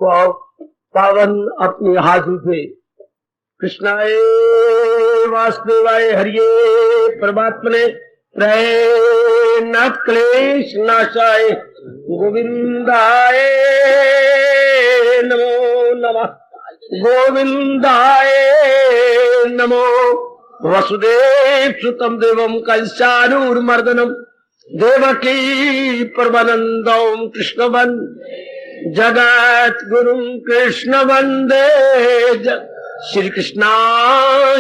पावन अपने हाथों से कृष्णाय वासुदेवाय हरिये परमात्मने प्रणत क्लेश नाशाय गोविंदाय नमो नमः गोविंदाय नमो वसुदेव सुतम देवम कंसानूर्मर्दनम देवकी परमानंदम कृष्ण जगत गुरु कृष्ण वंदे श्री कृष्णा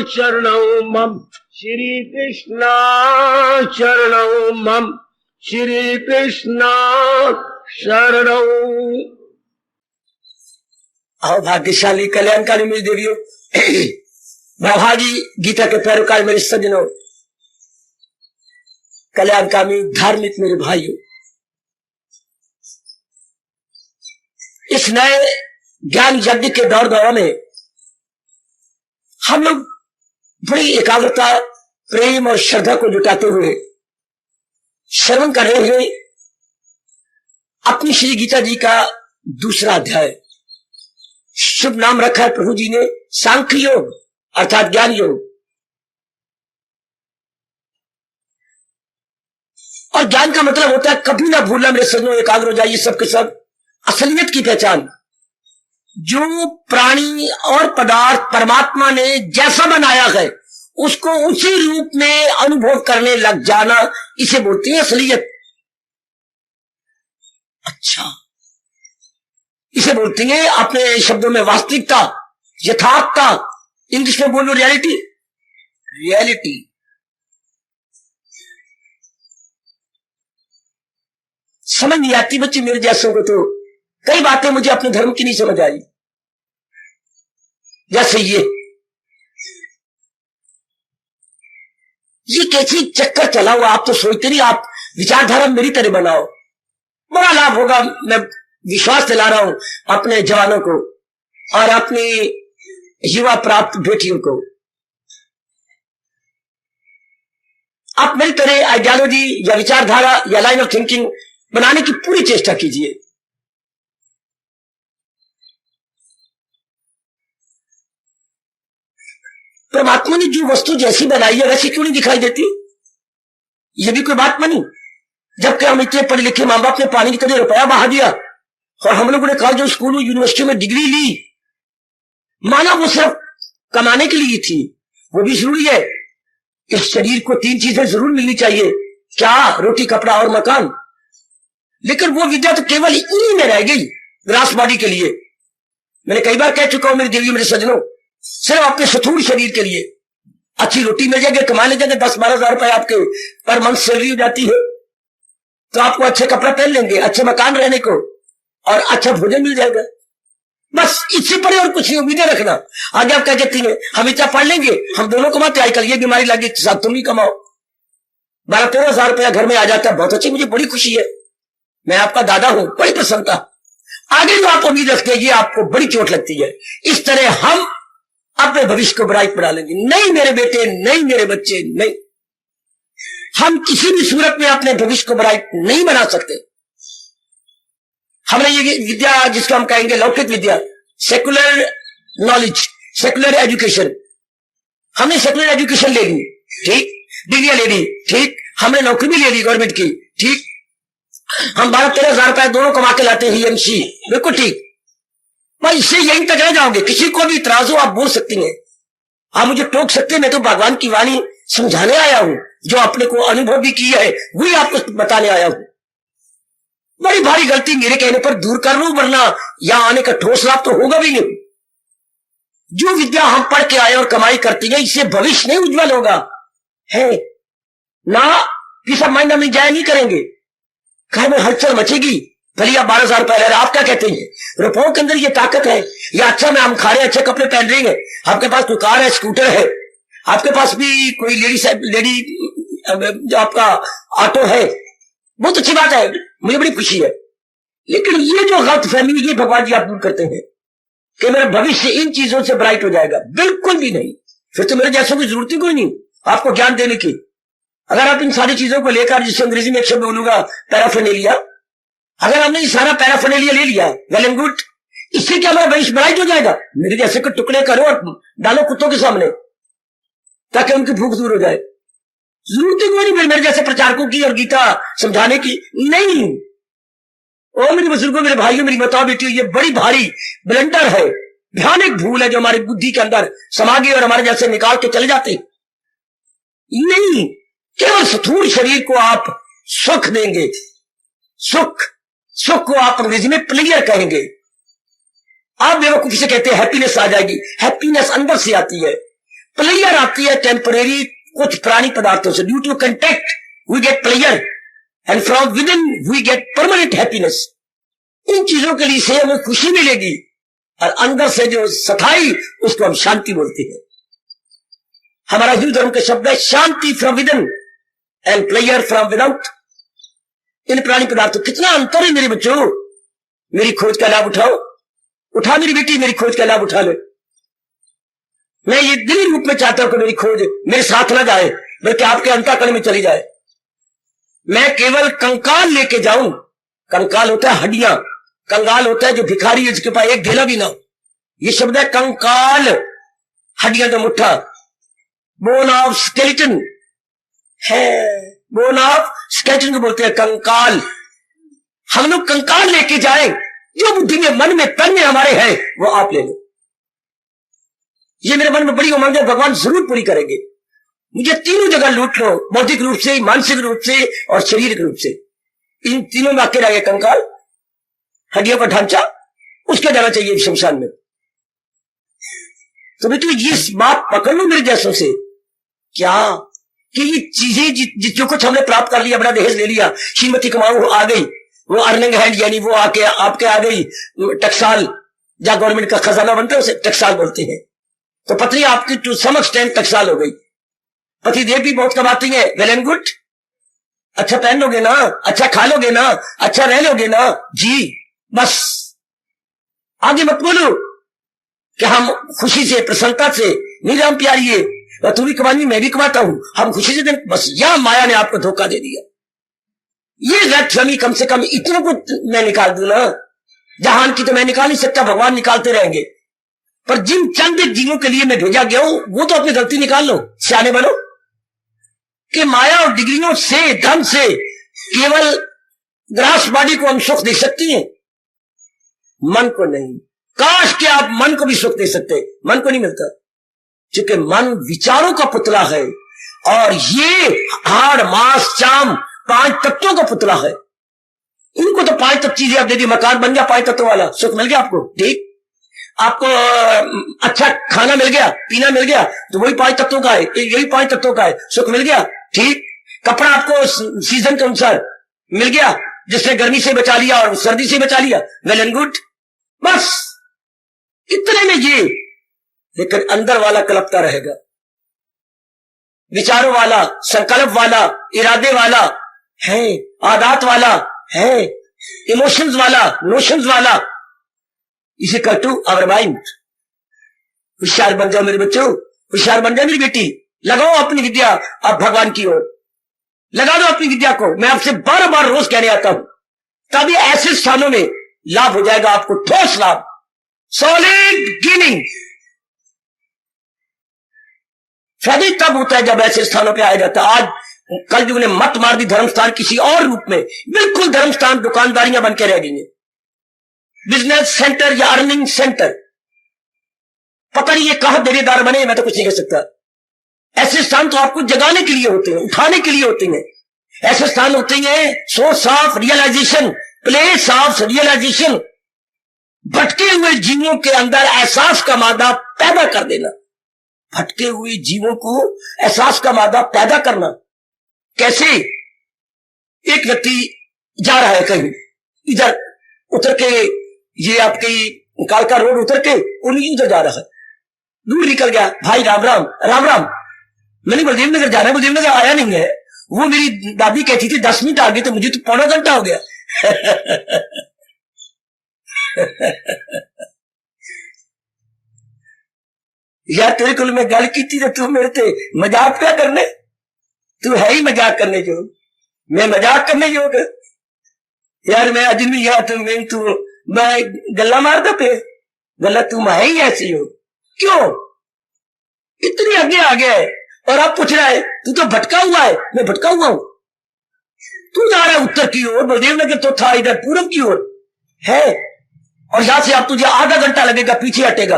शरणौ मम श्री कृष्णा शरणौ मम श्री कृष्णा शरणौ। आओ भाग्यशाली कल्याणकारी मेरी देवियों, भागी गीता के पैरोकार मेरे सज्जनों, कल्याणकामी धार्मिक मेरे भाइयों, इस नए ज्ञान यज्ञ के दौर में हम लोग बड़ी एकाग्रता प्रेम और श्रद्धा को जुटाते हुए श्रवण कर रहे हैं अपनी श्री गीता जी का दूसरा अध्याय। शुभ नाम रखा है प्रभु जी ने सांख्य योग अर्थात ज्ञान योग। और ज्ञान का मतलब होता है कभी ना भूलना मेरे सज्जनों, एकाग्र हो जाइए सब के सब। असलियत की पहचान, जो प्राणी और पदार्थ परमात्मा ने जैसा बनाया है उसको उसी रूप में अनुभव करने लग जाना, इसे बोलते हैं असलियत। अच्छा, इसे बोलते हैं अपने शब्दों में वास्तविकता, यथार्थता, इंग्लिश में बोलो रियलिटी। रियलिटी समझ नहीं आती बच्चे मेरे जैसों को, तो कई बातें मुझे अपने धर्म की नहीं समझ आई। जैसे ये कैसी चक्कर चला हुआ, आप तो सोचते नहीं, आप विचारधारा मेरी तरह बनाओ, बड़ा लाभ होगा। मैं विश्वास दिला रहा हूं अपने जवानों को और अपनी युवा प्राप्त बेटियों को। आप मेरी तरह आइडियोलॉजी या विचारधारा या लाइन ऑफ थिंकिंग बनाने की पूरी चेष्टा कीजिए। परमात्मा ने जो वस्तु जैसी बनाई है वैसी क्यों नहीं दिखाई देती? ये भी कोई बात बनी? जबकि हम इतने पढ़े लिखे मां बाप ने पानी की तरह रुपया बहा दिया और हम लोगों ने कॉलेज स्कूल यूनिवर्सिटी में डिग्री ली, माना वो सिर्फ कमाने के लिए थी। वो भी जरूरी है। इस शरीर को 3 चीजें जरूर मिलनी चाहिए, क्या? रोटी, कपड़ा और मकान। लेकिन वो विद्या तो केवल इन्हीं में रह गई, ग्रास बॉडी के लिए। मैंने कई बार कह चुका हूं मेरी देवी मेरे सज्जनों, सिर्फ अपने स्थूल शरीर के लिए अच्छी रोटी मिल जाएगी, कमा ले जाएंगे, 10-12 हजार रुपए आपके पर मंथ सैलरी हो जाती है, तो आपको अच्छे कपड़े पहन लेंगे, अच्छे मकान रहने को और अच्छा भोजन मिल जाएगा। बस इससे परे और कुछ नहीं उम्मीदें रखना। आगे आप क्या कहती हैं, हम इतना पढ़ लेंगे, हम दोनों कमाते, आजकल ये बीमारी लगी साथ तुम ही कमाओ, 12-13 हजार रुपया घर में आ जाता है, बहुत अच्छी, मुझे बड़ी खुशी है, मैं आपका दादा हूं, बड़ी प्रसन्नता। आगे जो आप उम्मीद रखते हैं ये आपको बड़ी चोट लगती है। इस तरह हम अपने भविष्य को ब्राइट बना लेंगे। नहीं मेरे बेटे, नहीं मेरे बच्चे, नहीं, हम किसी भी सूरत में अपने भविष्य को ब्राइट नहीं बना सकते। हमने ये विद्या जिसको हम कहेंगे लौकिक विद्या, सेकुलर नॉलेज, सेकुलर एजुकेशन, हमने सेकुलर एजुकेशन ले ली, ठीक, डिग्रियां ले ली, ठीक, हमने नौकरी भी ले ली गवर्नमेंट की, ठीक, हम 12-13 हजार रुपए दोनों कमा के लाते हैं, एमसी, बिल्कुल ठीक। भाई इससे यहीं तक रह जाओगे। किसी को भी इतराज हो आप बोल सकती हैं, आप मुझे टोक सकते हैं, मैं तो भगवान की वाणी समझाने आया हूं, जो अपने को अनुभव भी किया है वही आपको बताने आया हूं। बड़ी भारी गलती मेरे कहने पर दूर कर लूं, वरना यहां आने का ठोस लाभ तो होगा भी नहीं। जो विद्या हम पढ़ के आए और कमाई करती है, इससे भविष्य नहीं उज्जवल होगा है ना, कि सब मायना में जाया नहीं करेंगे, घर में हलचल मचेगी। भले आप 12 हजार रुपए ले रहे, आप क्या कहते हैं, रुपयों के अंदर ये ताकत है, या अच्छा में हम खा रहे, अच्छे कपड़े पहन रहे हैं, आपके पास कोई कार है, स्कूटर है, आपके पास भी कोई लेडी जो आपका ऑटो है, बहुत अच्छी बात है, मुझे बड़ी खुशी है। लेकिन ये जो गलत फहमी, ये भगवान जी आप दूर करते हैं कि मेरा भविष्य इन चीजों से ब्राइट हो जाएगा, बिल्कुल भी नहीं। फिर तो मेरे जैसों की जरूरत ही कोई नहीं आपको ज्ञान देने की। अगर आप इन सारी चीजों को लेकर, जिससे अंग्रेजी में एक शब्द बोलूंगा पैराफर्नेलिया, अगर हमने ये सारा पैराफर्नेलिया ले लिया, वेल एंड गुड, इससे क्या हमारा वंश बढ़ाई हो जाएगा? मेरे जैसे को टुकड़े करो और डालो कुत्तों के सामने ताकि उनकी भूख दूर हो जाए। जरूरत ही कोई नहीं मेरे जैसे प्रचारकों की और गीता समझाने की नहीं। ओ मेरे बुजुर्गों, मेरे भाइयों, मेरी माताओं, बेटियों, ये बड़ी भारी ब्लंडर है, भयानक भूल है जो हमारी बुद्धि के अंदर समा गई और हमारे जैसे निकाल के चले जाते नहीं। केवल स्थूल शरीर को आप सुख देंगे, सुख को आप अंग्रेजी में प्लेयर कहेंगे। आप बेवकूफी से कहते हैं हैप्पीनेस आ जाएगी। हैप्पीनेस अंदर से आती है, प्लेयर आती है टेम्परेरी कुछ प्राणी पदार्थों से। Due to contact we get pleasure and from within we get permanent happiness. इन चीजों के लिए से हमें खुशी मिलेगी और अंदर से जो सफाई उसको हम शांति बोलते हैं। हमारा हिंदू धर्म का शब्द है शांति from within and pleasure from without. इन प्राणी पदार्थों कितना अंतर है मेरे बच्चों। मेरी खोज का लाभ उठाओ, उठा मेरी बेटी, मेरी खोज का लाभ उठा ले। मैं ये दिली रूप में चाहता हूं कि मेरी खोज मेरे साथ ना जाए बल्कि आपके अंतःकरण में चली जाए। मैं केवल कंकाल लेके जाऊं। कंकाल होता है हड्डियां, कंगाल होता है जो भिखारी है जिसके पास एक ढेला भी ना हो। ये शब्द है कंकाल, हड्डियां तो मुट्ठा, बोन ऑफ स्केलेटन है, बोन ऑफ स्केलेटन को बोलते हैं कंकाल। हम लोग कंकाल लेके जाएं, जो बुद्धि में, मन में, तन में हमारे हैं वो आप ले लो। ये मेरे मन में बड़ी उमंग है, भगवान जरूर पूरी करेंगे। मुझे तीनों जगह लूट लो, बौद्धिक रूप से, मानसिक रूप से और शारीरिक रूप से। इन तीनों में आके रह गए कंकाल, हड्डियों का ढांचा, उसके जाना चाहिए शमशान में। तो बेटू ये बात पकड़ लो मेरे जैसों से, क्या कि ये चीजें जो कुछ हमने प्राप्त कर लिया, बड़ा दहेज ले लिया, श्रीमती कमाऊ आ गई, वो अर्निंग हैंड यानी वो आके आपके आ गई टकसाल, जहां गवर्नमेंट का खजाना बनता है उसे टकसाल बोलते हैं। तो पत्नी आपकी टू सम एक्सटेंट टकसाल हो गई। पति देव भी बहुत कमाती है, वेल एंड गुड। अच्छा पहन लोगे ना, अच्छा खा लोगे ना, अच्छा रह लोगे ना जी, बस आगे मत बोलो कि हम खुशी से, प्रसन्नता से, नहीं राम प्यारी है, तू भी कमानी मैं भी कमाता हूं, हम खुशी से दिन, बस यह माया ने आपको धोखा दे दिया। ये गलतफहमी कम से कम इतने को मैं निकाल दूं ना, जहान की तो मैं निकाल नहीं सकता, भगवान निकालते रहेंगे। पर जिन चंद जीवों के लिए मैं भेजा गया हूं वो तो अपनी गलती निकाल लो, सियाने बनो कि माया और डिग्रियों से, धन से केवल ग्रास बॉडी को हम सुख दे सकती हैं, मन को नहीं। काश कि आप मन को भी सुख दे सकते, मन को नहीं मिलता, क्योंकि मन विचारों का पुतला है और ये हाड़ मांस चाम 5 तत्वों का पुतला है। इनको तो 5 तत्व चीजें आप दे दी, मकान बन गया 5 तत्वों वाला, सुख मिल गया आपको, ठीक। आपको अच्छा खाना मिल गया, पीना मिल गया, तो वही 5 तत्वों का है, यही 5 तत्वों का है, सुख मिल गया, ठीक। कपड़ा आपको सीजन के अनुसार मिल गया, जिसने गर्मी से बचा लिया और सर्दी से बचा लिया, वेल एंड गुड, बस इतने में ये। लेकिन अंदर वाला कलपता रहेगा, विचारों वाला, संकल्प वाला, इरादे वाला है, आदत वाला है, इमोशंस वाला, नोशंस वाला। इसे कर टू आवर माइंड। होशियार बन जाओ मेरे बच्चों, होशियार बन जाओ मेरी बेटी, लगाओ अपनी विद्या आप भगवान की ओर, लगा दो अपनी विद्या को। मैं आपसे बार बार रोज कहने आता हूं, तभी ऐसे स्थानों में लाभ हो जाएगा आपको, ठोस लाभ, सॉलिड गेनिंग। फायदा तब होता है जब ऐसे स्थानों पे आया जाता है। आज कल युग ने मत मार दी, धर्मस्थान किसी और रूप में, बिल्कुल धर्मस्थान दुकानदारियां बन के रह गई हैं, बिजनेस सेंटर या अर्निंग सेंटर, पता नहीं ये कहां देनेदार बने, मैं तो कुछ नहीं कह सकता। ऐसे स्थान तो आपको जगाने के लिए होते हैं, उठाने के लिए होते हैं। ऐसे स्थान होते हैं source of realisation, place of realisation, भटके हुए जीवों के अंदर एहसास का मादा पैदा कर देना। भटके हुए जीवों को एहसास का मादा पैदा करना कैसे? एक व्यक्ति जा रहा है कहीं, इधर उतर के, ये आपकी कालका रोड उतर के उन्हीं उधर जा रहा है, दूर निकल गया, भाई राम राम राम राम, मैंने बलदेव नगर जाना है, बलदेव नगर आया नहीं है। वो मेरी दादी कहती थी 10 मिनट आगे, तो मुझे तो पौना घंटा हो गया। यार तेरे को मैं गल की थी, तू मेरे ते मजाक क्या करने, तू है ही मजाक करने जोग, मैं मजाक करने जोग यार, मैं अजनबी यार, तो मैं तू मैं गल्ला मार दो पे गल्ला तुम है ही ऐसी हो, क्यों इतनी आगे आ गया है और अब पूछ रहा है तू तो भटका हुआ है। मैं भटका हुआ हूं? तू जा रहा है उत्तर की ओर, बलदेव नगर तो था इधर पूर्व की ओर है, और यहां से अब तुझे आधा घंटा लगेगा, पीछे हटेगा।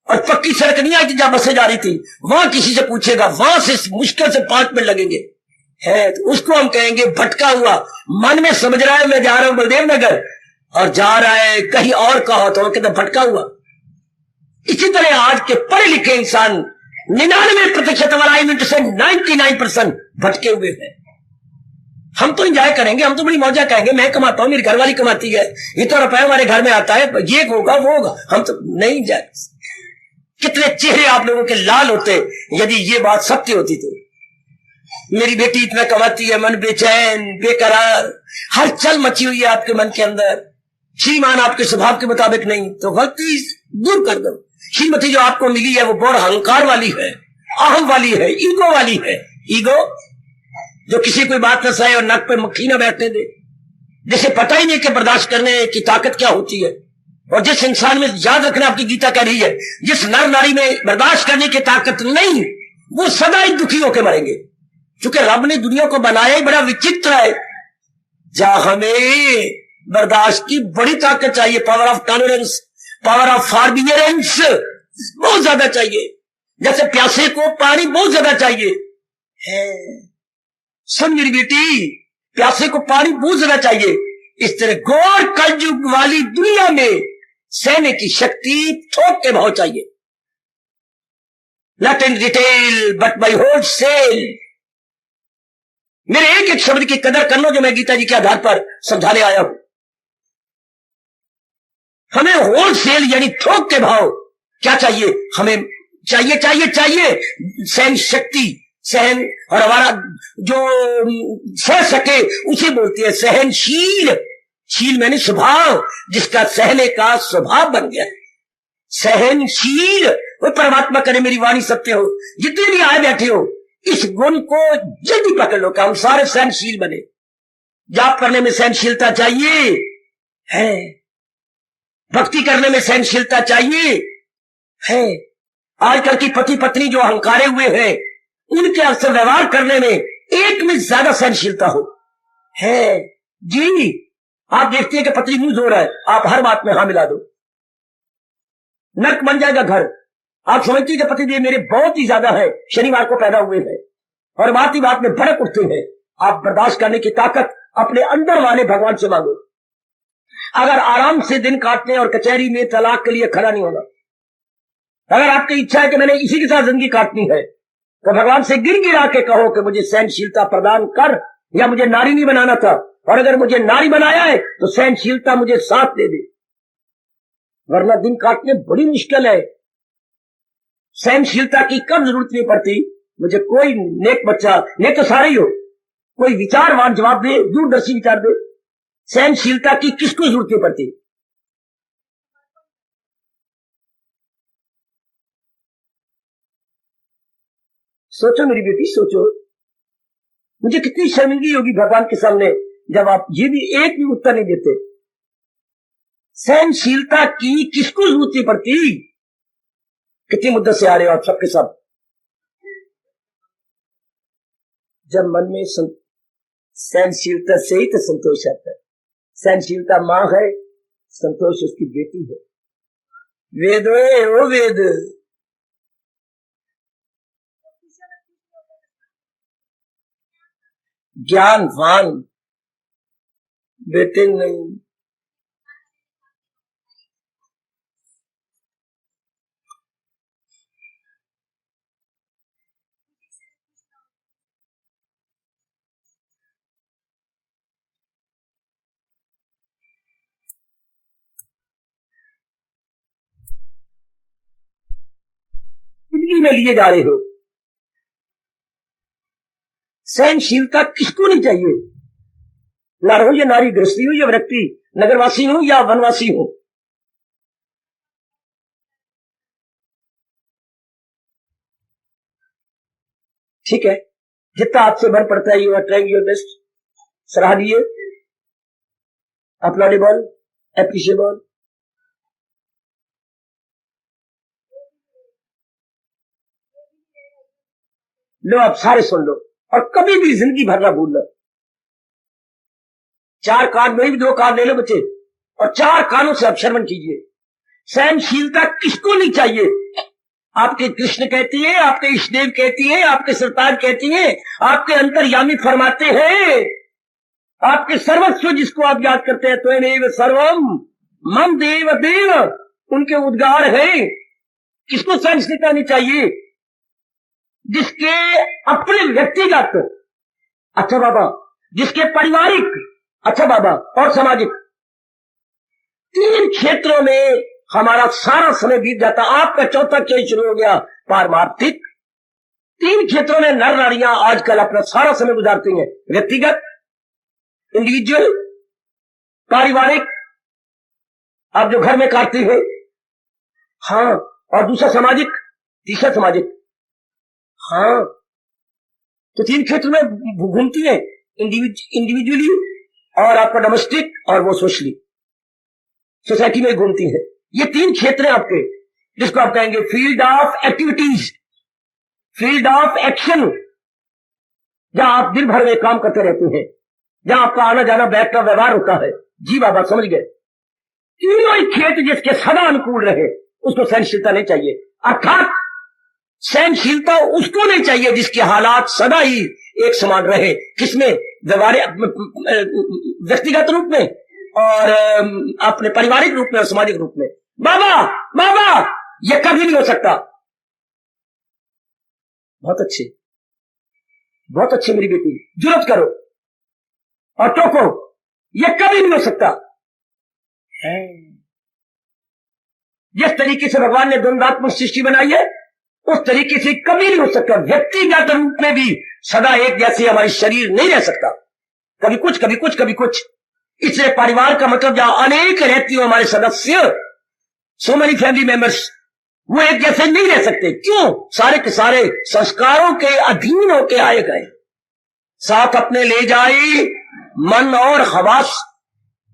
और पक्की सड़क नहीं आई थी जहां बसें जा रही थी, वहां किसी से पूछेगा, वहां से मुश्किल से 5 मिनट लगेंगे है, तो उसको हम कहेंगे भटका हुआ। मन में समझ रहा है मैं जा रहा हूं बलदेव नगर, और जा रहा है कहीं और कहा तो कहते भटका हुआ। इसी तरह आज के पढ़े लिखे इंसान 99% अलाइनमेंट से 99% भटके हुए हैं। हम तो एंजॉय करेंगे, हम तो बड़ी मौजा कहेंगे, मैं कमाता हूं, मेरी घरवाली कमाती है, ये तो रुपया हमारे घर में आता है, ये होगा वो होगा, हम तो नहीं जाए। कितने चेहरे आप लोगों के लाल होते यदि ये बात सत्य होती तो। मेरी बेटी इतना कमाती है, मन बेचैन बेकरार, हर चल मची हुई है आपके मन के अंदर, श्रीमान आपके स्वभाव के मुताबिक नहीं, तो गलती दूर कर दो। श्रीमती जो आपको मिली है वो बड़ अहंकार वाली है, अहम वाली है, ईगो वाली है। ईगो जो किसी कोई बात न सहे और नक पे मक्खी न बैठने दे, जिसे पता ही नहीं कि बर्दाश्त करने की ताकत क्या होती है। और जिस इंसान में, याद रखना आपकी गीता कह रही है, जिस नर नारी में बर्दाश्त करने की ताकत नहीं, वो सदा ही दुखी होकर मरेंगे। क्योंकि रब ने दुनिया को बनाया ही बड़ा विचित्र है, जहां हमें बर्दाश्त की बड़ी ताकत चाहिए, power of tolerance, power of forbearance बहुत ज्यादा चाहिए। जैसे प्यासे को पानी बहुत ज्यादा चाहिए है। सुन मेरी बेटी, प्यासे को पानी बहुत ज्यादा चाहिए। इस तरह घोर कलयुग वाली दुनिया में सहने की शक्ति थोक के भाव चाहिए। Not in retail but by wholesale. मेरे एक एक शब्द की कदर कर लो जो मैं गीता जी के आधार पर समझाने आया हूं। हमें होल सेल यानी थोक के भाव क्या चाहिए? हमें चाहिए चाहिए चाहिए सहन शक्ति, सहन, और हमारा जो सह सके उसे बोलते हैं सहनशील। शील मैंने स्वभाव, जिसका सहने का स्वभाव बन गया। सहनशील, वो परमात्मा करे मेरी वाणी सत्य हो। जितने भी आए बैठे हो, इस गुण को जल्दी पकड़ लो कि हम सारे सहनशील बने। जाप करने में सहनशीलता चाहिए है, भक्ति करने में सहनशीलता चाहिए है। आजकल की पति पत्नी जो अहंकारे हुए हैं, उनके अक्सर व्यवहार करने में एक में ज्यादा सहनशीलता हो है जी। आप देखते हैं कि पत्नी मुंह धो रहा है, आप हर बात में हाँ मिला दो, नर्क बन जाएगा घर। आप समझते हैं कि पतिदेव मेरे बहुत ही ज्यादा है, शनिवार को पैदा हुए हैं, और बात ही बात में भड़क उठते हैं। आप बर्दाश्त करने की ताकत अपने अंदर वाले भगवान से मांगो। अगर आराम से दिन काटने और कचहरी में तलाक के लिए खड़ा नहीं होना, अगर आपकी इच्छा है कि मैंने इसी के साथ जिंदगी काटनी है, तो भगवान से गिर गिरा के कहो कि मुझे सहनशीलता प्रदान कर, या मुझे नारी नहीं बनाना था, और अगर मुझे नारी बनाया है तो सहनशीलता मुझे साथ दे दे, वरना दिन काटने बड़ी मुश्किल है। सहनशीलता की कब जरूरत नहीं पड़ती? मुझे कोई नेक बच्चा, नेक तो सारे ही हो, कोई विचारवान जवाब दे, दूरदर्शी विचार दे। सहनशीलता की किसको जरूरत नहीं पड़ती? सोचो मेरी बेटी, सोचो, मुझे कितनी शर्मिंदगी होगी भगवान के सामने जब आप ये भी एक भी उत्तर नहीं देते। सहनशीलता की किसको जरूरत नहीं पड़ती? कितनी मुद्दत से आ रहे हो आप सबके सब? जब मन में सहनशीलता से ही तो संतोष आता है। सहनशीलता मां है, संतोष उसकी बेटी है। वेद ओ वेद, ज्ञानवान बेटे नहीं। जिंदगी में लिए जा रहे हो। सहनशीलता किसको नहीं चाहिए? नर हो या नारी, गृहस्थी हो या व्यक्ति, नगरवासी हो या वनवासी हो। ठीक है, जितना आपसे भर पड़ता है, you are trying your best, सराहनीय, अपलॉडेबल, एप्रिशिएबल। लो आप सारे सुन लो और कभी भी जिंदगी भर ना भूलना। 4 कान में भी 2 कान ले लो बच्चे, और 4 कानों से आप श्रवण कीजिए। सहनशीलता किसको नहीं चाहिए? आपके कृष्ण कहती है, आपके इष्टदेव कहती है, आपके सरताज कहती है, आपके अंतर्यामी फरमाते हैं, आपके सर्वस्व जिसको आप याद करते हैं, त्वमेव सर्वम मम देव देव, उनके उद्गार है। किसको सहनशीलता नहीं चाहिए? जिसके अपने व्यक्तिगत, अच्छा बाबा, जिसके पारिवारिक, अच्छा बाबा, और सामाजिक, 3 क्षेत्रों में हमारा सारा समय बीत जाता। आपका चौथा चेंज शुरू हो गया पारमार्थिक। 3 क्षेत्रों में नर नारियां आजकल अपना सारा समय गुजारती हैं, व्यक्तिगत, इंडिविजुअल, पारिवारिक, आप जो घर में काटती है, हाँ, और दूसरा सामाजिक, तीसरा सामाजिक, हाँ। तो 3 क्षेत्र में घूमती है, इंडिविजुअली, और आपका डोमेस्टिक, और वो सोशली, सोसाइटी में घूमती है। ये 3 क्षेत्र हैं आपके, जिसको आप कहेंगे field of activities, field of action, जहां आप दिन भर में काम करते रहते हैं, जहां आपका आना जाना बैठना व्यवहार होता है। जी बाबा, समझ गए। तीनों ही क्षेत्र जिसके सदा अनुकूल रहे, उसको सहनशीलता नहीं चाहिए। अर्थात सहनशीलता उसको नहीं चाहिए जिसके हालात सदा ही एक समान रहे। किसमें? व्यवहारिक, व्यक्तिगत रूप में, और अपने पारिवारिक रूप में और सामाजिक रूप में। बाबा बाबा, यह कभी नहीं हो सकता। बहुत अच्छे, बहुत अच्छे मेरी बेटी, जुर्रत करो और टोको, यह कभी नहीं हो सकता है। जिस तरीके से भगवान ने द्वंद्वात्मक सृष्टि बनाई है, उस तरीके से कभी नहीं हो सकता। व्यक्तिगत रूप में भी सदा एक जैसे हमारी शरीर नहीं रह सकता, कभी कुछ कभी कुछ कभी कुछ। इसलिए परिवार का मतलब जहां अनेक रहती हो हमारे सदस्य, सो मेनी फैमिली मेंबर्स, वो एक जैसे नहीं रह सकते। क्यों? सारे के सारे संस्कारों के अधीन होके आए गए। साथ अपने ले जाए मन और हवास।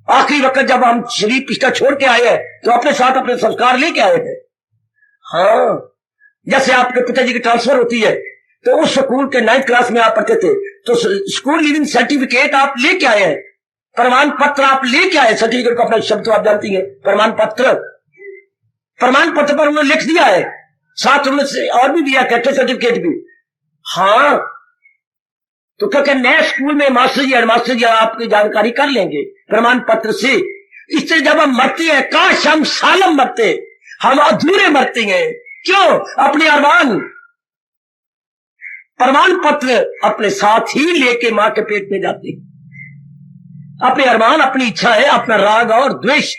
आखिरी वक्त जब हम शरीर पिछला छोड़ के आए हैं, तो अपने साथ अपने संस्कार लेके आए थे। हाँ, जैसे आपके पिताजी की ट्रांसफर होती है, तो उस स्कूल के 9th क्लास में आप पढ़ते थे, तो स्कूल लिविंग सर्टिफिकेट आप लेके आए हैं, प्रमाण पत्र आप लेके आए। सर्टिफिकेट का अपना शब्द तो आप जानती हैं, प्रमाण पत्र। प्रमाण पत्र पर उन्होंने लिख दिया है, साथ उन्होंने और भी दिया, कैरेक्टर सर्टिफिकेट भी। हाँ, तो क्या नए स्कूल में मास्टर जी हेडमास्टर जी आपकी जानकारी कर लेंगे प्रमाण पत्र से। इससे जब हम मरते हैं, काश हम सालम मरते, हम अधूरे मरते हैं। क्यों? अपने अरमान प्रमाण पत्र अपने साथ ही लेके मां के पेट में जाते। अपने अरमान, अपनी इच्छा है, अपना राग और द्वेष,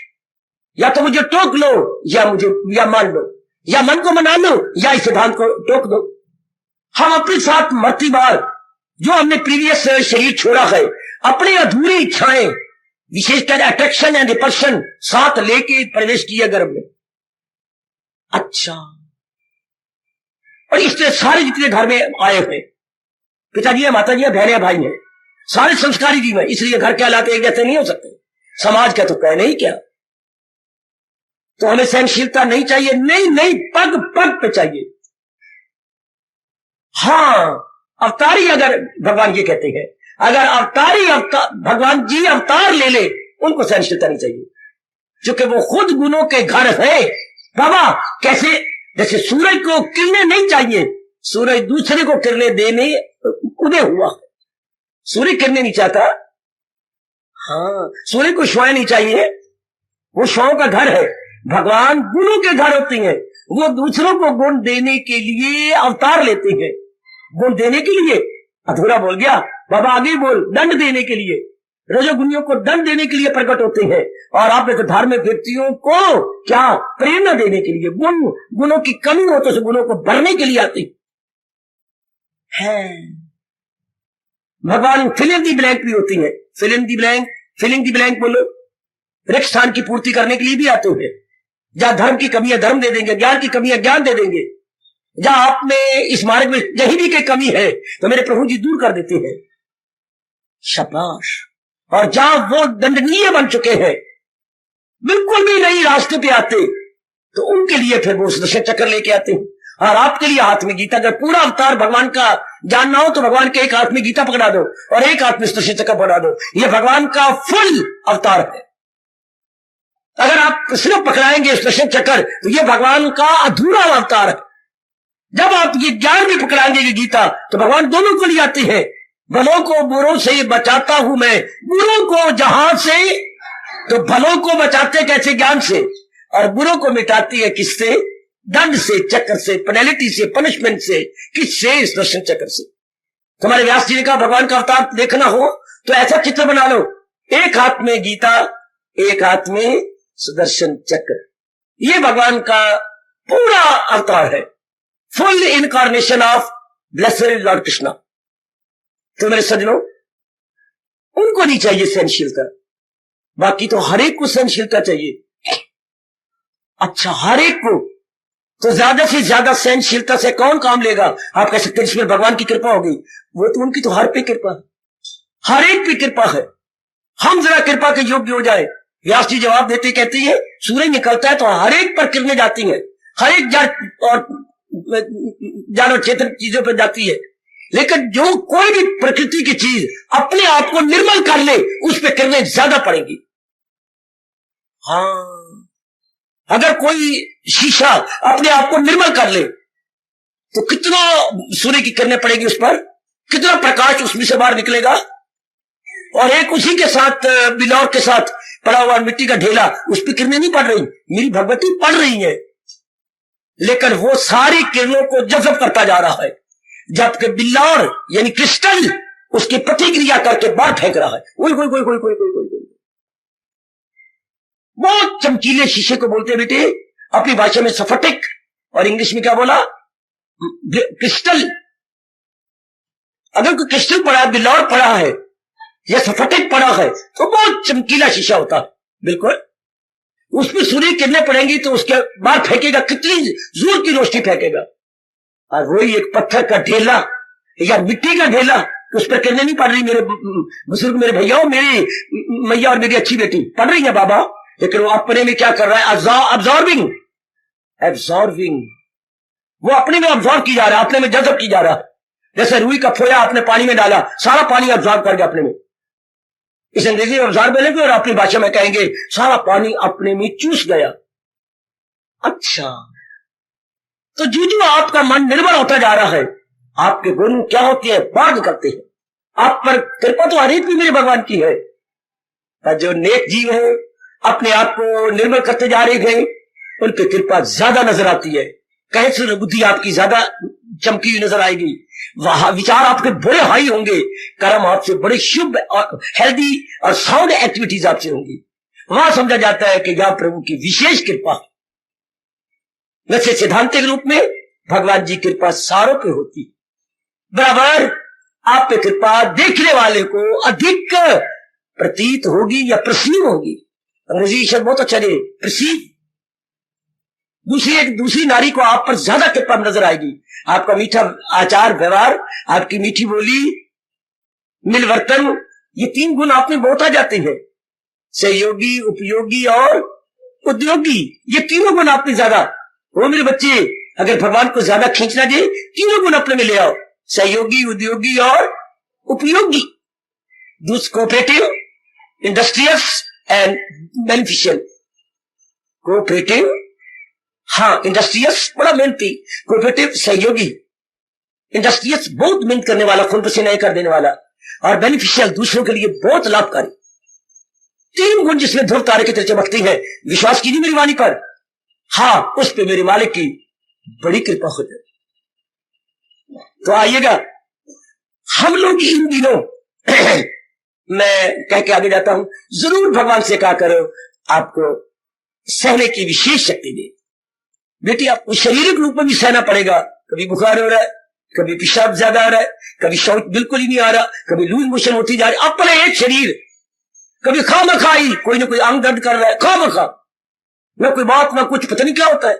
या तो मुझे टोक लो या मान लो, या मन को मना लो, या इस सिद्धांत को टोक दो। हम अपने साथ मरती बार जो हमने प्रीवियस शरीर छोड़ा है, अपनी अधूरी इच्छाएं, विशेषकर अट्रैक्शन एंड रिपल्शन, साथ लेके प्रवेश किया गर्भ में। अच्छा, और इससे सारे जितने घर में आए हुए पिताजी है, माता जी है, बहन है, भाई है, सारे संस्कारी जीव है। इसलिए घर के हालात एक जैसे नहीं हो सकते। समाज का तो कहने ही क्या। तो हमें सहनशीलता नहीं चाहिए, नहीं, पग पग पे चाहिए। हाँ, अवतारी, अगर भगवान ये कहते हैं, अगर अवतारी भगवान जी अवतार ले ले, उनको सहनशीलता नहीं चाहिए, क्योंकि वो खुद गुणों के घर है। बाबा, कैसे? जैसे सूरज को किरणें नहीं चाहिए, सूरज दूसरे को किरणें देने उदय हुआ, सूर्य किरणें नहीं चाहता। हाँ, सूर्य को छुआएं नहीं चाहिए, वो छुआओं का घर है। भगवान गुणों के घर होते हैं, वो दूसरों को गुण देने के लिए अवतार लेते हैं। गुण देने के लिए, अधूरा बोल गया बाबा, आगे बोल, दंड देने के लिए, रजोगुणियों को दंड देने के लिए प्रकट होते हैं। और आपने तो धार्मिक व्यक्तियों को क्या प्रेरणा देने के लिए, गुणों की कमी हो तो उस गुणों को भरने के लिए आती है। भगवान फिलिंग दी ब्लैंक भी होती है, फिलिंग दी ब्लैंक बोलो, रिक्त स्थान की पूर्ति करने के लिए भी आते हैं। जहां धर्म की कमी है धर्म दे देंगे, ज्ञान की कमी है ज्ञान दे देंगे। जहां आप में इस मार्ग में यही भी कोई कमी है तो मेरे प्रभु जी दूर कर देते हैं। शाबाश। और जहां वो दंडनीय बन चुके हैं, बिल्कुल भी नहीं रास्ते पे आते, तो उनके लिए फिर वो सुदर्शन चक्र लेके आते हैं। और आपके लिए हाथ में गीता। अगर पूरा अवतार भगवान का जानना हो तो भगवान के एक हाथ में गीता पकड़ा दो और एक हाथ में सुदर्शन चक्र पकड़ा दो। ये भगवान का फुल अवतार है। अगर आप सिर्फ पकड़ाएंगे सुदर्शन चक्र तो ये भगवान का अधूरा अवतार है। जब आप ये ज्ञान भी पकड़ाएंगे कि गीता, तो भगवान दोनों को ले आते हैं। भलों को बुरों से बचाता हूं मैं, बुरों को जहां से, तो भलों को बचाते कैसे? ज्ञान से। और बुरों को मिटाती है किससे? दंड से, चक्र से, पेनल्टी से, पनिशमेंट से। किससे? सुदर्शन चक्र से। तुम्हारे व्यास जी ने कहा भगवान का अवतार देखना हो तो ऐसा चित्र बना लो, एक हाथ में गीता, एक हाथ में सुदर्शन चक्र। ये भगवान का पूरा अवतार है, full incarnation of blessed Lord Krishna. तो मेरे सज्जनों, उनको नहीं चाहिए सहनशीलता, बाकी तो हर एक को सहनशीलता चाहिए। अच्छा, हर एक को। तो ज्यादा से ज्यादा सहनशीलता से कौन काम लेगा? आप कह सकते हैं इसमें भगवान की कृपा होगी। वो तो उनकी तो हर पे कृपा है, हर एक पे कृपा है। हम जरा कृपा के योग्य हो जाए। व्यास जी जवाब देते कहते हैं सूरज निकलता है तो हर एक पर किरणें जाती हैं, हर एक जानवर चेतन चीजों पर जाती है। लेकिन जो कोई भी प्रकृति की चीज अपने आप को निर्मल कर ले, उस पर किरणें ज्यादा पड़ेगी। हाँ, अगर कोई शीशा अपने आप को निर्मल कर ले तो कितना सूर्य की किरणें पड़ेगी उस पर, कितना प्रकाश उसमें से बाहर निकलेगा। और एक उसी के साथ बिलौर के साथ पड़ा हुआ मिट्टी का ढेला, उस पर किरणें नहीं पड़ रही, मेरी भगवती पड़ रही है, लेकिन वो सारी किरणों को जज़ब करता जा रहा है, जबकि बिल्लौर यानी क्रिस्टल उसकी प्रतिक्रिया करके बाहर फेंक रहा है। कोई कोई कोई कोई कोई कोई कोई बहुत चमकीले शीशे को बोलते बेटे अपनी भाषा में सफटिक, और इंग्लिश में क्या बोला? क्रिस्टल। अगर कोई क्रिस्टल पड़ा है, बिल्लौर पड़ा है या सफटिक पड़ा है तो बहुत चमकीला शीशा होता है। बिल्कुल, उसमें सूर्य किरणें पड़ेंगी तो उसके बाद फेंकेगा, कितनी जोर की रोशनी फेंकेगा। और वही एक पत्थर का ढेला या मिट्टी का ढेला, उस पर किरणें नहीं पड़ रही। मेरे बुजुर्ग, मेरे भैया, मेरी मैया और मेरी अच्छी बेटी पढ़ रही है बाबा, लेकिन वो अपने में क्या कर रहा है? Absorbing, absorbing. वो अपने में अब्जॉर्ब की जा रहा है, अपने में जज़ब की जा रहा है। जैसे रुई का फोया आपने पानी में डाला, सारा पानी अब्जॉर्ब कर गया अपने में। इस अंग्रेजी में अब्जॉर्ब बोलेंगे और अपनी भाषा में कहेंगे सारा पानी अपने में चूस गया। अच्छा, तो जो आपका मन निर्मल होता जा रहा है, आपके गुण क्या होते हैं? बाढ़ करते हैं। आप पर कृपा तो हर एक भी मेरे भगवान की है। पर जो नेक जीव है, अपने आप को निर्मल करते जा रहे हैं, उन पर कृपा ज्यादा नजर आती है। कहे से बुद्धि आपकी ज्यादा चमकी हुई नजर आएगी, वहां विचार आपके बड़े हाई होंगे, कर्म आपसे बड़े शुभ और हेल्दी और साउंड एक्टिविटीज आपसे होंगी। वहां समझा जाता है कि यह प्रभु की विशेष कृपा। वैसे सिद्धांतिक रूप में भगवान जी कृपा सारों पे होती बराबर। आप पे कृपा देखने वाले को अधिक प्रतीत होगी या प्रसीव होगी। अंग्रेजी शब्द बहुत अच्छा है, प्रसीव। दूसरी नारी को आप पर ज्यादा कृपा नजर आएगी। आपका मीठा आचार व्यवहार, आपकी मीठी बोली, मिलवर्तन, ये तीन गुण आप में बहुत आ जाते हैं। सहयोगी, उपयोगी और उद्योगी, ये तीनों गुण आप में ज्यादा। वो मेरे बच्चे, अगर भगवान को ज्यादा खींचना दे, तीनों गुण अपने में ले आओ, सहयोगी, उद्योगी और उपयोगी। Cooperative, industrious and beneficial. Cooperative, हाँ, इंडस्ट्रियस बड़ा मेहनती, कोऑपरेटिव सहयोगी, इंडस्ट्रियस बहुत मेहनत करने वाला, खून पसीना कर देने वाला, और बेनिफिशियल दूसरों के लिए बहुत लाभकारी। तीन गुण जिसमें ध्रुव तारे की तरह चमकती है। विश्वास कीजिए मेरी वाणी पर, हाँ, उस पे मेरे मालिक की बड़ी कृपा हो जाए। तो आइएगा, हम लोग इन दिनों मैं कह के आगे जाता हूं, जरूर भगवान से कहा करो आपको सहने की विशेष शक्ति दे। बेटी, आपको शारीरिक रूप में भी सहना पड़ेगा। कभी बुखार हो रहा है, कभी पेशाब ज्यादा आ रहा है, कभी शौच बिल्कुल ही नहीं आ रहा, कभी लूज मोशन होती जा रही, अपने एक शरीर, कभी खामखाई कोई ना कोई अंग दर्द कर रहा है, खामखा ना कोई बात ना कुछ, पता नहीं क्या होता है।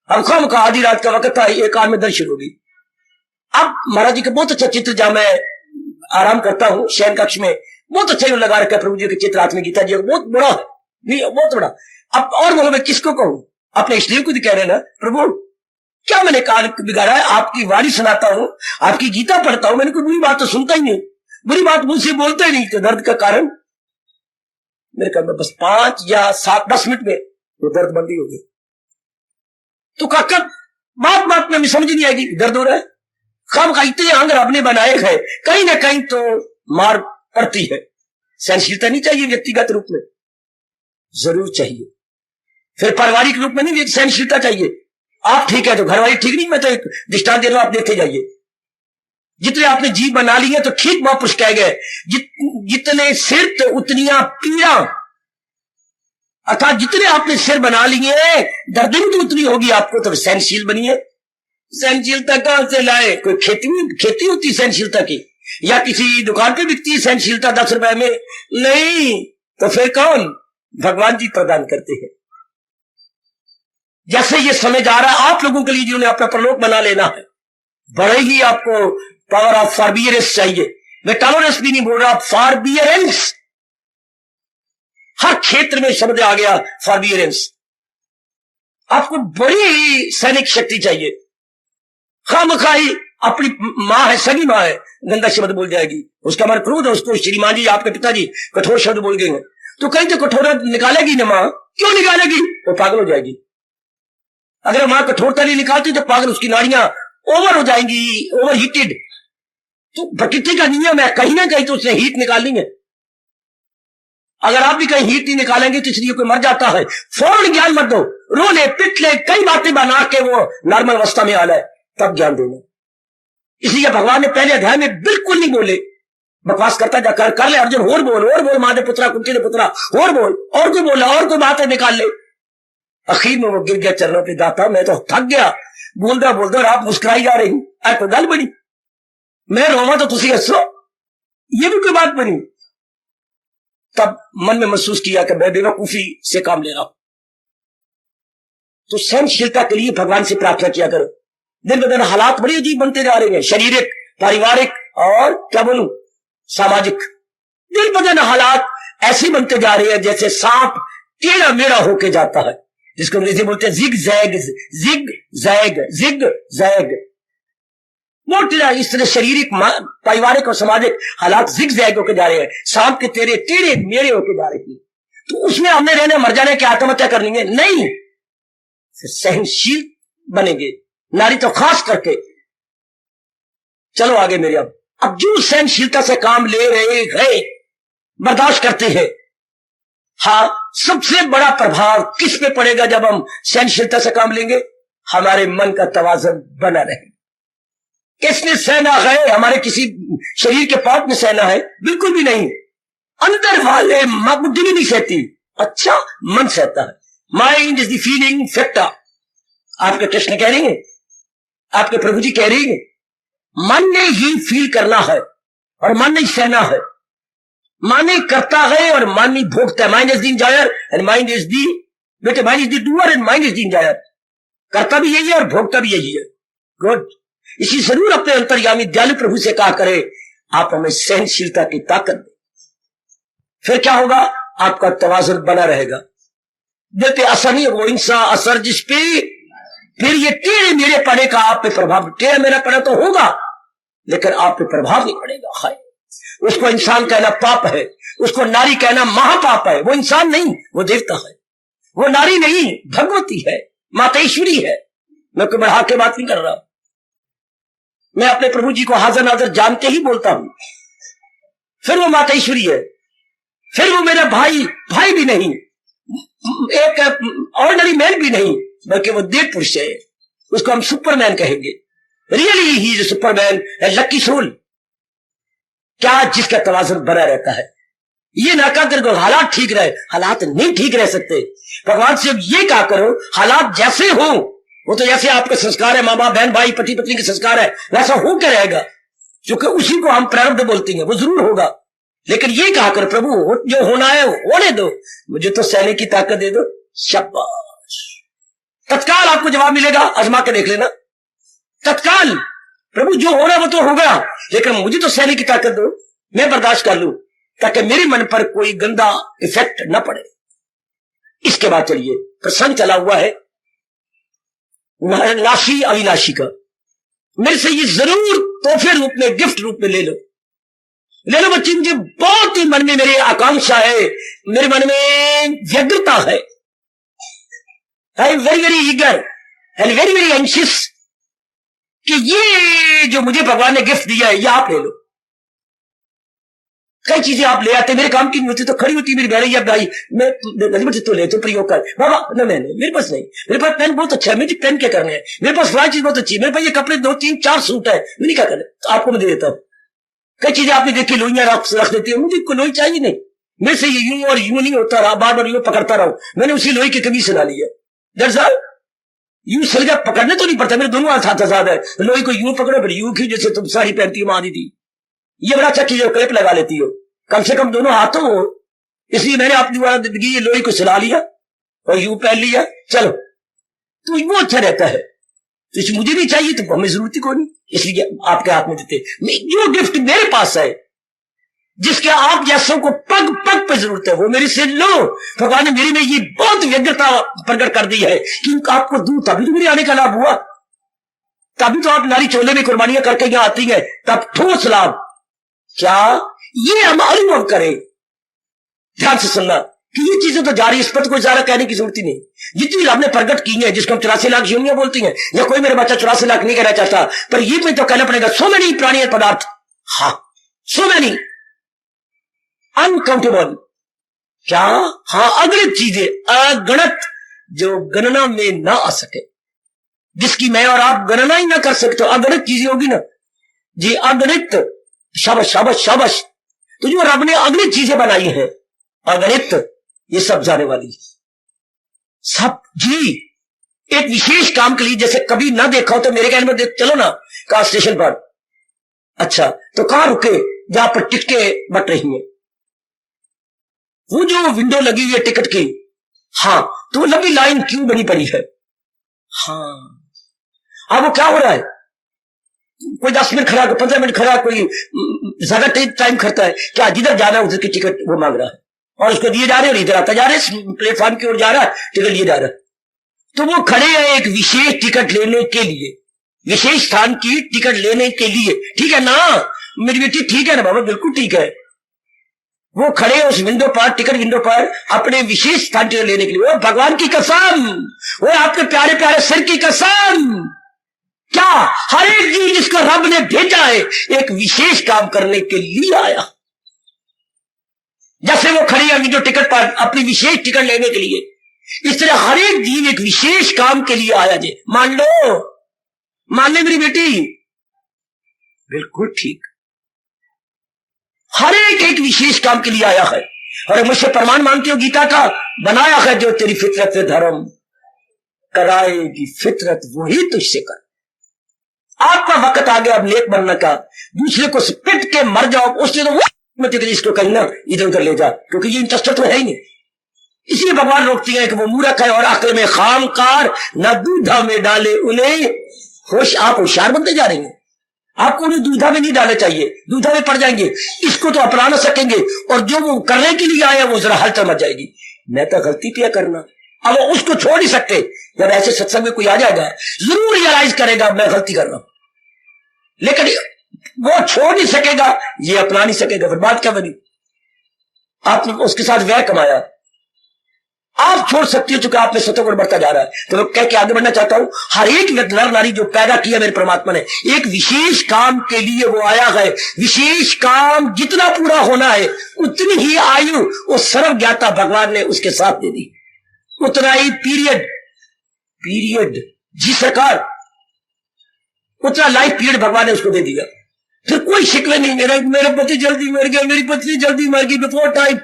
अब खामखा आधी रात का वक्त था, एक कान में दर्द शुरू होगी। अब महाराज जी का बहुत अच्छा चित्र, जहां मैं आराम करता हूं शयन कक्ष में, बहुत अच्छा लगा रखा है प्रभु जी के चित्र। हाथ में गीता जी बहुत बड़ा है, नहीं, बहुत बड़ा। अब और बोलो, मैं किसको कहूं? अपने स्त्रियों को भी कह रहे ना, प्रभु क्या मैंने कान बिगाड़ा है? आपकी वाणी सुनाता हूं, आपकी गीता पढ़ता हूं, मैंने कोई बुरी बात तो सुनता ही नहीं, बुरी बात मुझसे बोलता ही नहीं। तो दर्द का कारण मेरे घर में बस 5 या 7-10 मिनट में वो दर्द बंदी हो गई। तो काका बात बात में समझ नहीं आएगी दर्द हो रहा है। कब का इतने अंग रब ने बनाए हैं, कहीं ना कहीं तो मार पड़ती है। सहनशीलता नहीं चाहिए व्यक्तिगत रूप में, जरूर चाहिए। फिर पारिवारिक रूप में नहीं, सहनशीलता चाहिए। आप ठीक है तो घरवाली ठीक नहीं। मैं तो एक दृष्टांत दे रहा हूं, आप देखे जाइए। जितने आपने जीव बना लिए तो ठीक महापुरुष कह गए, जितने सिर तो उतनियां पीड़ा, अर्थात जितने आपने सिर बना लिए दर्द भी तो उतनी होगी आपको। तो सहनशील बनिए। सहनशीलता कहां से लाए? कोई खेती होती सहनशीलता की, या किसी दुकान पे बिकती है सहनशीलता 10 रुपए में? नहीं। तो फिर कौन? भगवान जी प्रदान करते हैं। जैसे ये समय जा रहा है आप लोगों के लिए जिन्होंने अपना परलोक बना लेना है, बड़े ही आपको पावर ऑफ फॉरबियरेंस चाहिए। मैं टॉलरेंस भी नहीं बोल रहा, फॉरबियरेंस। हर क्षेत्र में शब्द आ गया फॉरबियरेंस। आपको बड़ी ही सैनिक शक्ति चाहिए। खामखाई अपनी मां है, सगी मां है, गंदा शब्द बोल जाएगी, उसका मन क्रोध है, उसको श्रीमान जी आपके पिताजी कठोर शब्द बोल गए, तो कहीं तो कठोरता निकालेगी ना मां। क्यों निकालेगी? वो पागल हो जाएगी। अगर मां कठोरता नहीं निकालती तो पागल, उसकी नाड़ियां ओवर हो जाएंगी, ओवर हीटेड। तो प्रकृति का नियम है, कहीं ना कहीं तो उसने हीट निकालनी है। अगर आप भी कहीं हीट नहीं निकालेंगे तो इसलिए कोई मर जाता है, फौरन ज्ञान मत दो। रो ले, पिट ले, कई बातें बना के वो नॉर्मल अवस्था में आ रहा है, तब ज्ञान देना। इसलिए भगवान ने पहले अध्याय में बिल्कुल नहीं बोले, बकवास करता जाकर कर ले अर्जुन, और बोल महादेव पुत्रा कुंती पुत्रा, और बोल, और कोई बोला, और कोई बात है निकाल ले। आखिर में वो गिर गया चरणों पे, दाता मैं तो थक गया, बोलता बोलता और आप मुस्कुराई जा रही। तो गल बनी, मैं रोवा तो तुसी हंसो, ये भी कोई बात बनी। तब मन में महसूस किया कि मैं बेवकूफी से काम ले रहा हूं। तो सहनशीलता के लिए भगवान से प्रार्थना किया करो। दिन ब दिन हालात बड़ी अजीब बनते जा रहे हैं, शारीरिक, पारिवारिक और क्या बोलूं सामाजिक। दिन ब दिन हालात ऐसे बनते जा रहे हैं जैसे सांप टेढ़ा मेढ़ा होके जाता है, जिसको अंग्रेजी बोलते हैं zig zag, zig zag, zig zag. मोटा इस तरह शारीरिक, पारिवारिक और सामाजिक हालात जिग जैग होके जा रहे हैं, सांप के तेरे टेढ़े मेढ़े होके जा रहे हैं। तो उसमें हमने रहने मर जाने की आत्महत्या करनी है? नहीं, सहनशील बनेंगे, नारी तो खास करके। चलो आगे मेरे। अब जो सहनशीलता से काम ले रहे हैं, बर्दाश्त करते हैं, हाँ, सबसे बड़ा प्रभाव किस पे पड़ेगा जब हम सहनशीलता से काम लेंगे? हमारे मन का तवाज़ुन बना रहे। किसने सहना है? हमारे किसी शरीर के पार्ट में सहना है? बिल्कुल भी नहीं। अंदर वाले बुद्धि भी नहीं सहती, अच्छा मन सहता है। Mind is the feeling factor. आपके कृष्ण कह रही है, आपके प्रभु जी कह रही है, मन ने ही फील करना है और मन ने सहना है। मन ही करता है और मन ही भोगता है। Mind is the enjoyer and mind is the, बेटे mind is the doer and mind is the enjoyer. करता भी यही है और भोगता भी यही है। गुड। इसी जरूर अपने अंतर्यामी दयालु प्रभु से कहा करे, आप हमें सहनशीलता की ताकत दें। फिर क्या होगा? आपका तवाज़ुन बना रहेगा। दिल पे असर नहीं होगा, हिंसा असर जिस पे, फिर ये टेढ़े मेढ़े पड़े का आप पे प्रभाव, टेढ़े मेढ़ा पड़ा तो होगा लेकिन आप पे प्रभाव नहीं पड़ेगा। हाय, उसको इंसान कहना पाप है, उसको नारी कहना महापाप है। वो इंसान नहीं, वो देवता है, वो नारी नहीं, भगवती है, मातेश्वरी है। मैं कोई बढ़ा के बात नहीं कर रहा, मैं अपने प्रभु जी को हाजिर नाजिर जानते ही बोलता हूं। फिर वो मातेश्वरी है, फिर वो मेरा भाई भी नहीं, एक ऑर्डिनरी मैन भी नहीं, बल्कि वो देव पुरुष है। उसको हम सुपरमैन कहेंगे। Really he is Superman, lucky soul. क्या जिसका तवाज़ुन बना रहता है। ये ना कहा करो हालात ठीक रहे, हालात नहीं ठीक रह सकते। भगवान से ये कहा करो हालात जैसे हो, वो तो जैसे आपके संस्कार है, माँ बाप बहन भाई पति पत्नी के संस्कार है, वैसा हो के रहेगा, क्योंकि उसी को हम प्रारब्ध बोलते हैं, वो जरूर होगा। लेकिन ये कहा करो प्रभु जो होना है होने दो, मुझे तो सहने की ताकत दे दो। शाबाश, तत्काल आपको जवाब मिलेगा, आजमा के देख लेना। तत्काल प्रभु जो होना वो तो होगा, लेकिन मुझे तो सहने की ताकत दो, मैं बर्दाश्त कर लूं, ताकि मेरे मन पर कोई गंदा इफेक्ट न पड़े। इसके बाद चलिए प्रसंग चला हुआ है नाशी अविनाशी का। मेरे से ये जरूर तोहफे रूप में, गिफ्ट रूप में ले लो बच्ची। मुझे बहुत ही मन में मेरे आकांक्षा है, मेरे मन में व्यग्रता है। I am very very eager and very very anxious कि ये जो मुझे भगवान ने गिफ्ट दिया है ये आप ले लो। कई चीजें आप ले आते, मेरे काम की नहीं होती तो खड़ी होती मेरी बहन, या भाई मैं तो ले तो प्रयोग कर बाबा। न मैंने, मेरे पास नहीं, मेरे पास पेन बहुत अच्छा है, मुझे पेन क्या करने हैं, मेरे पास फ्राई चीज बहुत अच्छी है, मेरे पास ये कपड़े 2 3 4 सूट है, मैंने क्या करना, तो आपको मैं दे देता हूं। कई चीजें आपने देखी लोइयां रख देती है, मुझे लोई चाहिए नहीं, मेरे से ये यूं और यूं नहीं होता रहा, बार बार यूं पकड़ता रहा, मैंने उसी लोई की कमी सुना ली है। दरअसल यूं सलगा पकड़ने तो नहीं पड़ता, मेरे दोनों हाथ आजाद है, लोई को यूं पकड़ो फिर यूं की, जैसे तुम साड़ी पहनती हो मां दीदी, ये बड़ा अच्छा चीज है, क्लिप लगा लेती हो, कम से कम दोनों हाथों हो। इसलिए मैंने अपनी जिंदगी ये लोई को सिला लिया और यूं पहन लिया, चलो तो वो अच्छा रहता है। तो मुझे नहीं चाहिए तो हमें जरूरत ही कोई नहीं, इसलिए आपके हाथ में देते। जो गिफ्ट मेरे पास है, जिसके आप जैसों को पग पग पे जरूरत है, वो मेरे से लो। भगवान ने मेरी में ये बहुत व्यग्रता प्रकट कर दी है कि आपको दूं, तभी तो मेरे आने का लाभ हुआ, तभी तो आप नारी चोले में कुर्बानियां करके यहां आती है, तब ठोस लाभ। क्या ये हम अनुभव करें, ध्यान से सुनना कि ये चीजें तो जारी, इस पर कोई ज्यादा कहने की जरूरत ही नहीं। जितनी आपने प्रकट की है, जिसको हम 84 लाख योनियां बोलती हैं, या कोई मेरे बच्चा 84 लाख नहीं कहना चाहता, पर ये मैं तो कहना पड़ेगा, सो मेनी प्राणी पदार्थ, हाँ सो मेनी अनकाउंटेबल, क्या हाँ अगणित चीजें, अगणित, जो गणना में ना आ सके, जिसकी मैं और आप गणना ही ना कर सकते, अगणित चीजें होगी ना जी, अगणित। शाबाश शाबाश शाबाश। तो जो रब ने अगणित चीजें बनाई हैं, अगणित, ये सब जाने वाली सब जी एक विशेष काम के लिए। जैसे कभी ना देखा हो तो मेरे कहने में देख चलो ना कार स्टेशन पर, अच्छा तो कहां रुके, जहां पर टिकटें बट रही हैं, वो जो विंडो लगी हुई है टिकट की, हाँ तो वो लंबी लाइन क्यों बनी पड़ी है, हाँ अब वो क्या हो रहा है, कोई 10 मिनट खड़ा, 15 मिनट खड़ा, कोई ज्यादा टाइम खड़ता है, क्या जिधर जाना है उधर की टिकट वो मांग रहा है, और उसको दिए जा रहे और इधर आता जा रहे, प्लेटफॉर्म की ओर जा रहा है, टिकट लिए जा रहा है। तो वो खड़े हैं एक विशेष टिकट लेने के लिए, विशेष स्थान की टिकट लेने के लिए, ठीक है ना मेरी बेटी, ठीक है ना बाबा, बिल्कुल ठीक है। वो खड़े उस विंडो पर, टिकट विंडो पर, अपने विशेष स्थान टिकट लेने के लिए। वो भगवान की कसम, वो आपके प्यारे प्यारे सिर की कसम, क्या हर एक जीव जिसको रब ने भेजा है एक विशेष काम करने के लिए आया। जैसे वो खड़ी है विंडो टिकट पर अपनी विशेष टिकट लेने के लिए, इस तरह हर एक जीव एक विशेष काम के लिए आया। जी मान लो, मान ले मेरी बेटी, बिल्कुल ठीक, हर एक विशेष काम के लिए आया है। और मुझसे प्रमाण मांगती हो गीता का, बनाया है जो तेरी फितरत धर्म, कराएगी फितरत वही तुझसे कर। आपका वक्त आ गया अब नेक बनने का, दूसरे को पिट के मर जाओ, उससे तो इसको कहीं ना इधर उधर ले जा, क्योंकि ये इंटरेस्टेड तो है ही नहीं। इसलिए भगवान रोकती है कि वो मूर्ख है और अक्ल में खामकार, न दूधा में डाले उन्हें होश। आप होशियार बनते जा रही हैं, आपको उन्हें दूधा में नहीं डालना चाहिए, दूधा में पड़ जाएंगे, इसको तो अपना ना सकेंगे, और जो वो करने के लिए आया वो जरा हलचल मच जाएगी, मैं तो गलती किया करना। अब वो उसको छोड़ नहीं सकते। जब ऐसे सत्संग में कोई आ जाएगा जरूर रियलाइज करेगा मैं गलती कर रहा हूं, लेकिन वो छोड़ नहीं सकेगा, ये अपना नहीं सकेगा, फिर बात क्या बनी? आपने उसके साथ व्यय कमाया, आप छोड़ सकती हो चूंकि आप में सतोगुण बढ़ता जा रहा है। तो मैं कह के आगे बढ़ना चाहता हूं, हर एक नर नारी जो पैदा किया मेरे परमात्मा ने एक विशेष काम के लिए वो आया है। विशेष काम जितना पूरा होना है उतनी ही आयु वो सर्व ज्ञाता भगवान ने उसके साथ दे दी, उतना ही पीरियड जी सरकार, उतना लाइफ पीरियड भगवान ने उसको दे दिया। फिर कोई शिकवे नहीं, मेरा पति जल्दी मर गया, मेरी पत्नी जल्दी मर गई, before time,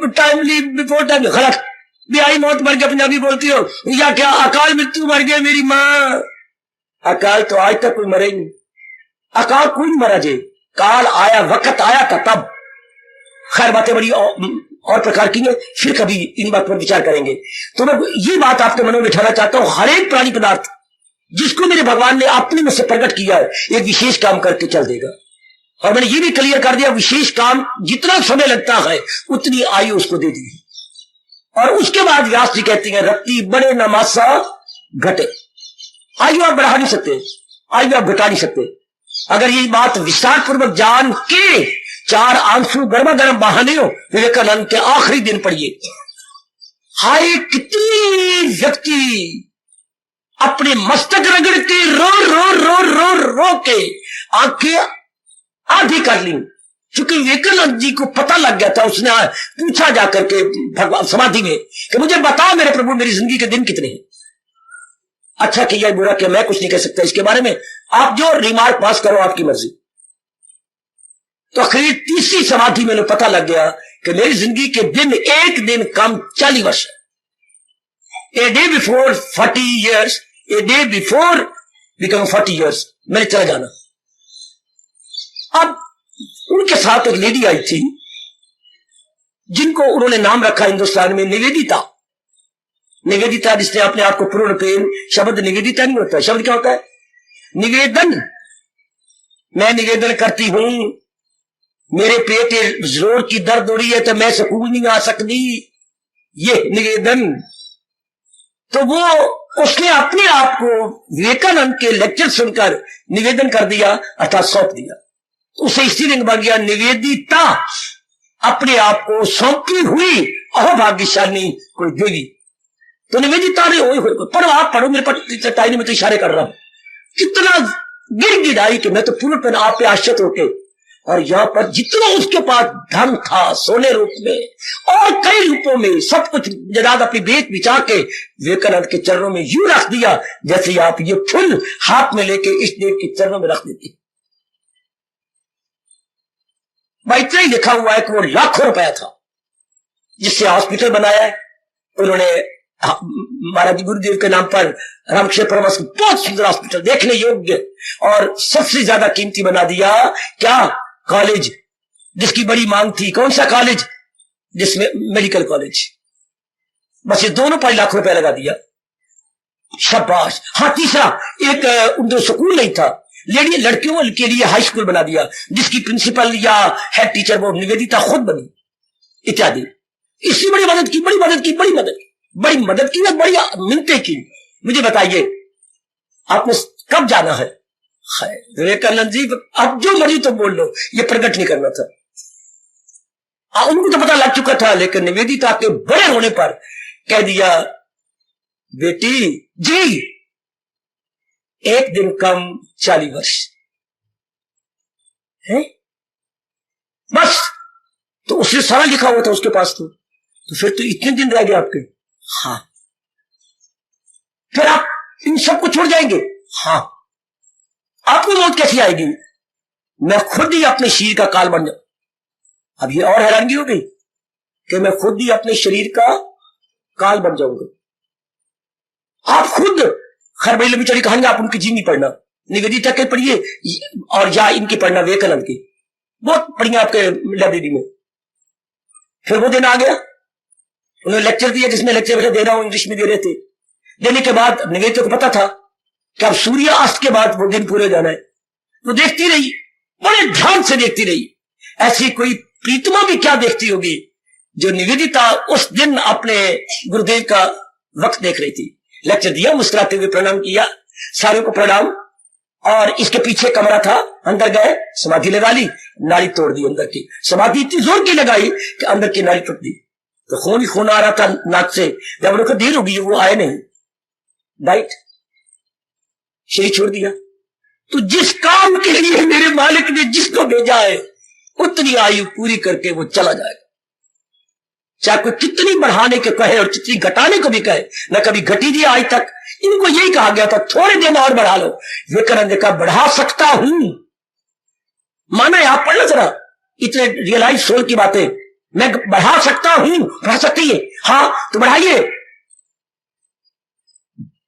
timely before time, गलत, बेआई मौत मर गया, पंजाबी बोलती हो, या क्या अकाल मृत्यु मर गया मेरी मां। अकाल तो आज तक कोई मरे ही नहीं, अकाल कोई नहीं मरा जे, काल आया, वक्त आया था तब। खैर बातें बड़ी और प्रकार की है, फिर कभी इन बात पर विचार करेंगे। तो मैं ये बात आपके मनों में बिठाना चाहता हूं, हर एक प्राणी पदार्थ जिसको मेरे भगवान ने अपने में से प्रकट किया है एक विशेष काम करके चल देगा। और मैंने ये भी क्लियर कर दिया, विशेष काम जितना समय लगता है उतनी आयु उसको दे दी। और उसके बाद व्यास जी कहती हैं रत्ती बड़े नमासा घटे। आयु आप बढ़ा नहीं सकते, आयु आप घटा नहीं सकते। अगर ये बात विस्तार पूर्वक जान के 4 आंसू गर्मा गर्म बहाने हो विवेकानंद के आखिरी दिन पढ़िए। हाय कितनी व्यक्ति अपने मस्तक रगड़ के रो रो रो रो रो के आंखें आधी कर ली, क्योंकि विवेकानंद जी को पता लग गया था। उसने पूछा जाकर के भगवान समाधि में कि मुझे बताओ मेरे प्रभु मेरी जिंदगी के दिन कितने हैं। अच्छा किया बुरा किया मैं कुछ नहीं कह सकता इसके बारे में, आप जो रिमार्क पास करो आपकी मर्जी। तो आखिर तीसरी समाधि में पता लग गया कि मेरी जिंदगी के दिन एक दिन कम 40 वर्ष है। A day before 40 years, a day before become 40 years मैंने चला जाना। अब उनके साथ एक लेडी आई थी जिनको उन्होंने नाम रखा हिंदुस्तान में निवेदिता। निवेदिता जिसने अपने आप को पूर्ण प्रेम, शब्द निवेदिता नहीं होता, शब्द क्या होता है? निवेदन। मैं निवेदन करती हूं, मेरे पेट जोर की दर्द हो रही है तो मैं स्कूल नहीं आ सकती, ये निवेदन। तो वो उसने अपने आप को विवेकानंद के लेक्चर सुनकर निवेदन कर दिया अर्थात सौंप दिया। उसे स्त्रीलिंग बन गया निवेदिता, अपने आप को सौंपी हुई अहोभाग्यशाली कोई देवी। तो निवेदिता ने पढ़ो, आप पढ़ो, मेरे पर चटाई में तो इशारे कर रहा हूं। कितना गिड़गिड़ाई कि मैं तो पूर्ण आप पे आश्चर्य होके, और यहां पर जितना उसके पास धन था सोने रूप में और कई रूपों में सब कुछ जनाद अपनी बेच बिछा के विवेकानंद के चरणों में यूं रख दिया जैसे आप ये फूल हाथ में लेके इस देव के चरणों में रख देती। इतना ही लिखा हुआ है कि वो लाखों रुपया था जिससे हॉस्पिटल बनाया है उन्होंने महाराज गुरुदेव के नाम पर। रामकृष्ण परमहंस बहुत सुंदर हॉस्पिटल, देखने योग्य, और सबसे ज्यादा कीमती बना दिया क्या? कॉलेज जिसकी बड़ी मांग थी। कौन सा कॉलेज? जिसमें मेडिकल कॉलेज। बस ये दोनों पर लाखों रुपया लगा दिया। शाबाश। हाँ, तीसरा एक उनको स्कूल नहीं था, लड़कियों के लिए हाई स्कूल बना दिया जिसकी प्रिंसिपल या हेड टीचर वो निवेदिता खुद बनी, इत्यादि। इससे बड़ी मदद की, बड़ी मदद की, बड़ी मदद की ना, बड़ी मिन्नतें की। मुझे बताइए आपने कब जाना है? विवेकानंद जी अब जो मर्जी तो बोल लो, ये प्रकट नहीं करना था। उनको तो पता लग चुका था, लेकिन निवेदिता के बड़े होने पर कह दिया बेटी जी एक दिन कम 40 वर्ष है बस। तो उसने सारा लिखा हुआ था उसके पास। तो फिर तो इतने दिन रह गए आपके। हाँ। फिर आप इन सबको छोड़ जाएंगे? हाँ। आपको मौत कैसी आएगी? मैं खुद ही अपने शरीर का काल बन जाऊं। अब ये और हैरानगी हो गई कि मैं खुद ही अपने शरीर का काल बन जाऊंगा। आप खुद खैर बड़ी लंबी चौड़ी कहानी, आप उनकी जीवनी पढ़ना, निवेदिता के पढ़िए और या इनकी पढ़ना विवेकानंद की, बहुत बढ़िया आपके लाइब्रेरी में। फिर वो दिन आ गया, उन्होंने लेक्चर दिया जिसमें लेक्चर दे रहा हूं इंग्लिश में दे रहे थे। देने के बाद निवेदिता को पता था कि अब सूर्य अस्त के बाद वो दिन पूरे हो जाना है। तो देखती रही, बड़े ध्यान से देखती रही। ऐसी कोई प्रीतमा भी क्या देखती होगी जो निवेदिता उस दिन अपने गुरुदेव का वक्त देख रही थी। लेक्चर दिया, मुस्कुराते हुए प्रणाम किया, सारों को प्रणाम, और इसके पीछे कमरा था, अंदर गए, समाधि लगा ली, नाड़ी तोड़ दी अंदर की। समाधि इतनी जोर की लगाई कि अंदर की नाड़ी टूट दी, तो खून ही खून आ रहा था नाक से। जब उनको देर होगी वो आए नहीं, राइट, शरीर छोड़ दिया। तो जिस काम के लिए मेरे मालिक ने जिसको भेजा है उतनी आयु पूरी करके वो चला जाएगा। चाहे कोई कितनी बढ़ाने के कहे और कितनी घटाने को भी कहे, न कभी घटी दी आज तक। इनको यही कहा गया था थोड़े दिन और बढ़ा लो। विवेकानंद का बढ़ा सकता हूं, माना है, आप पढ़ लो जरा इतने रियलाइज सोल की बातें। मैं बढ़ा सकता हूं, बढ़ा सकती है, हाँ तो बढ़ाइए।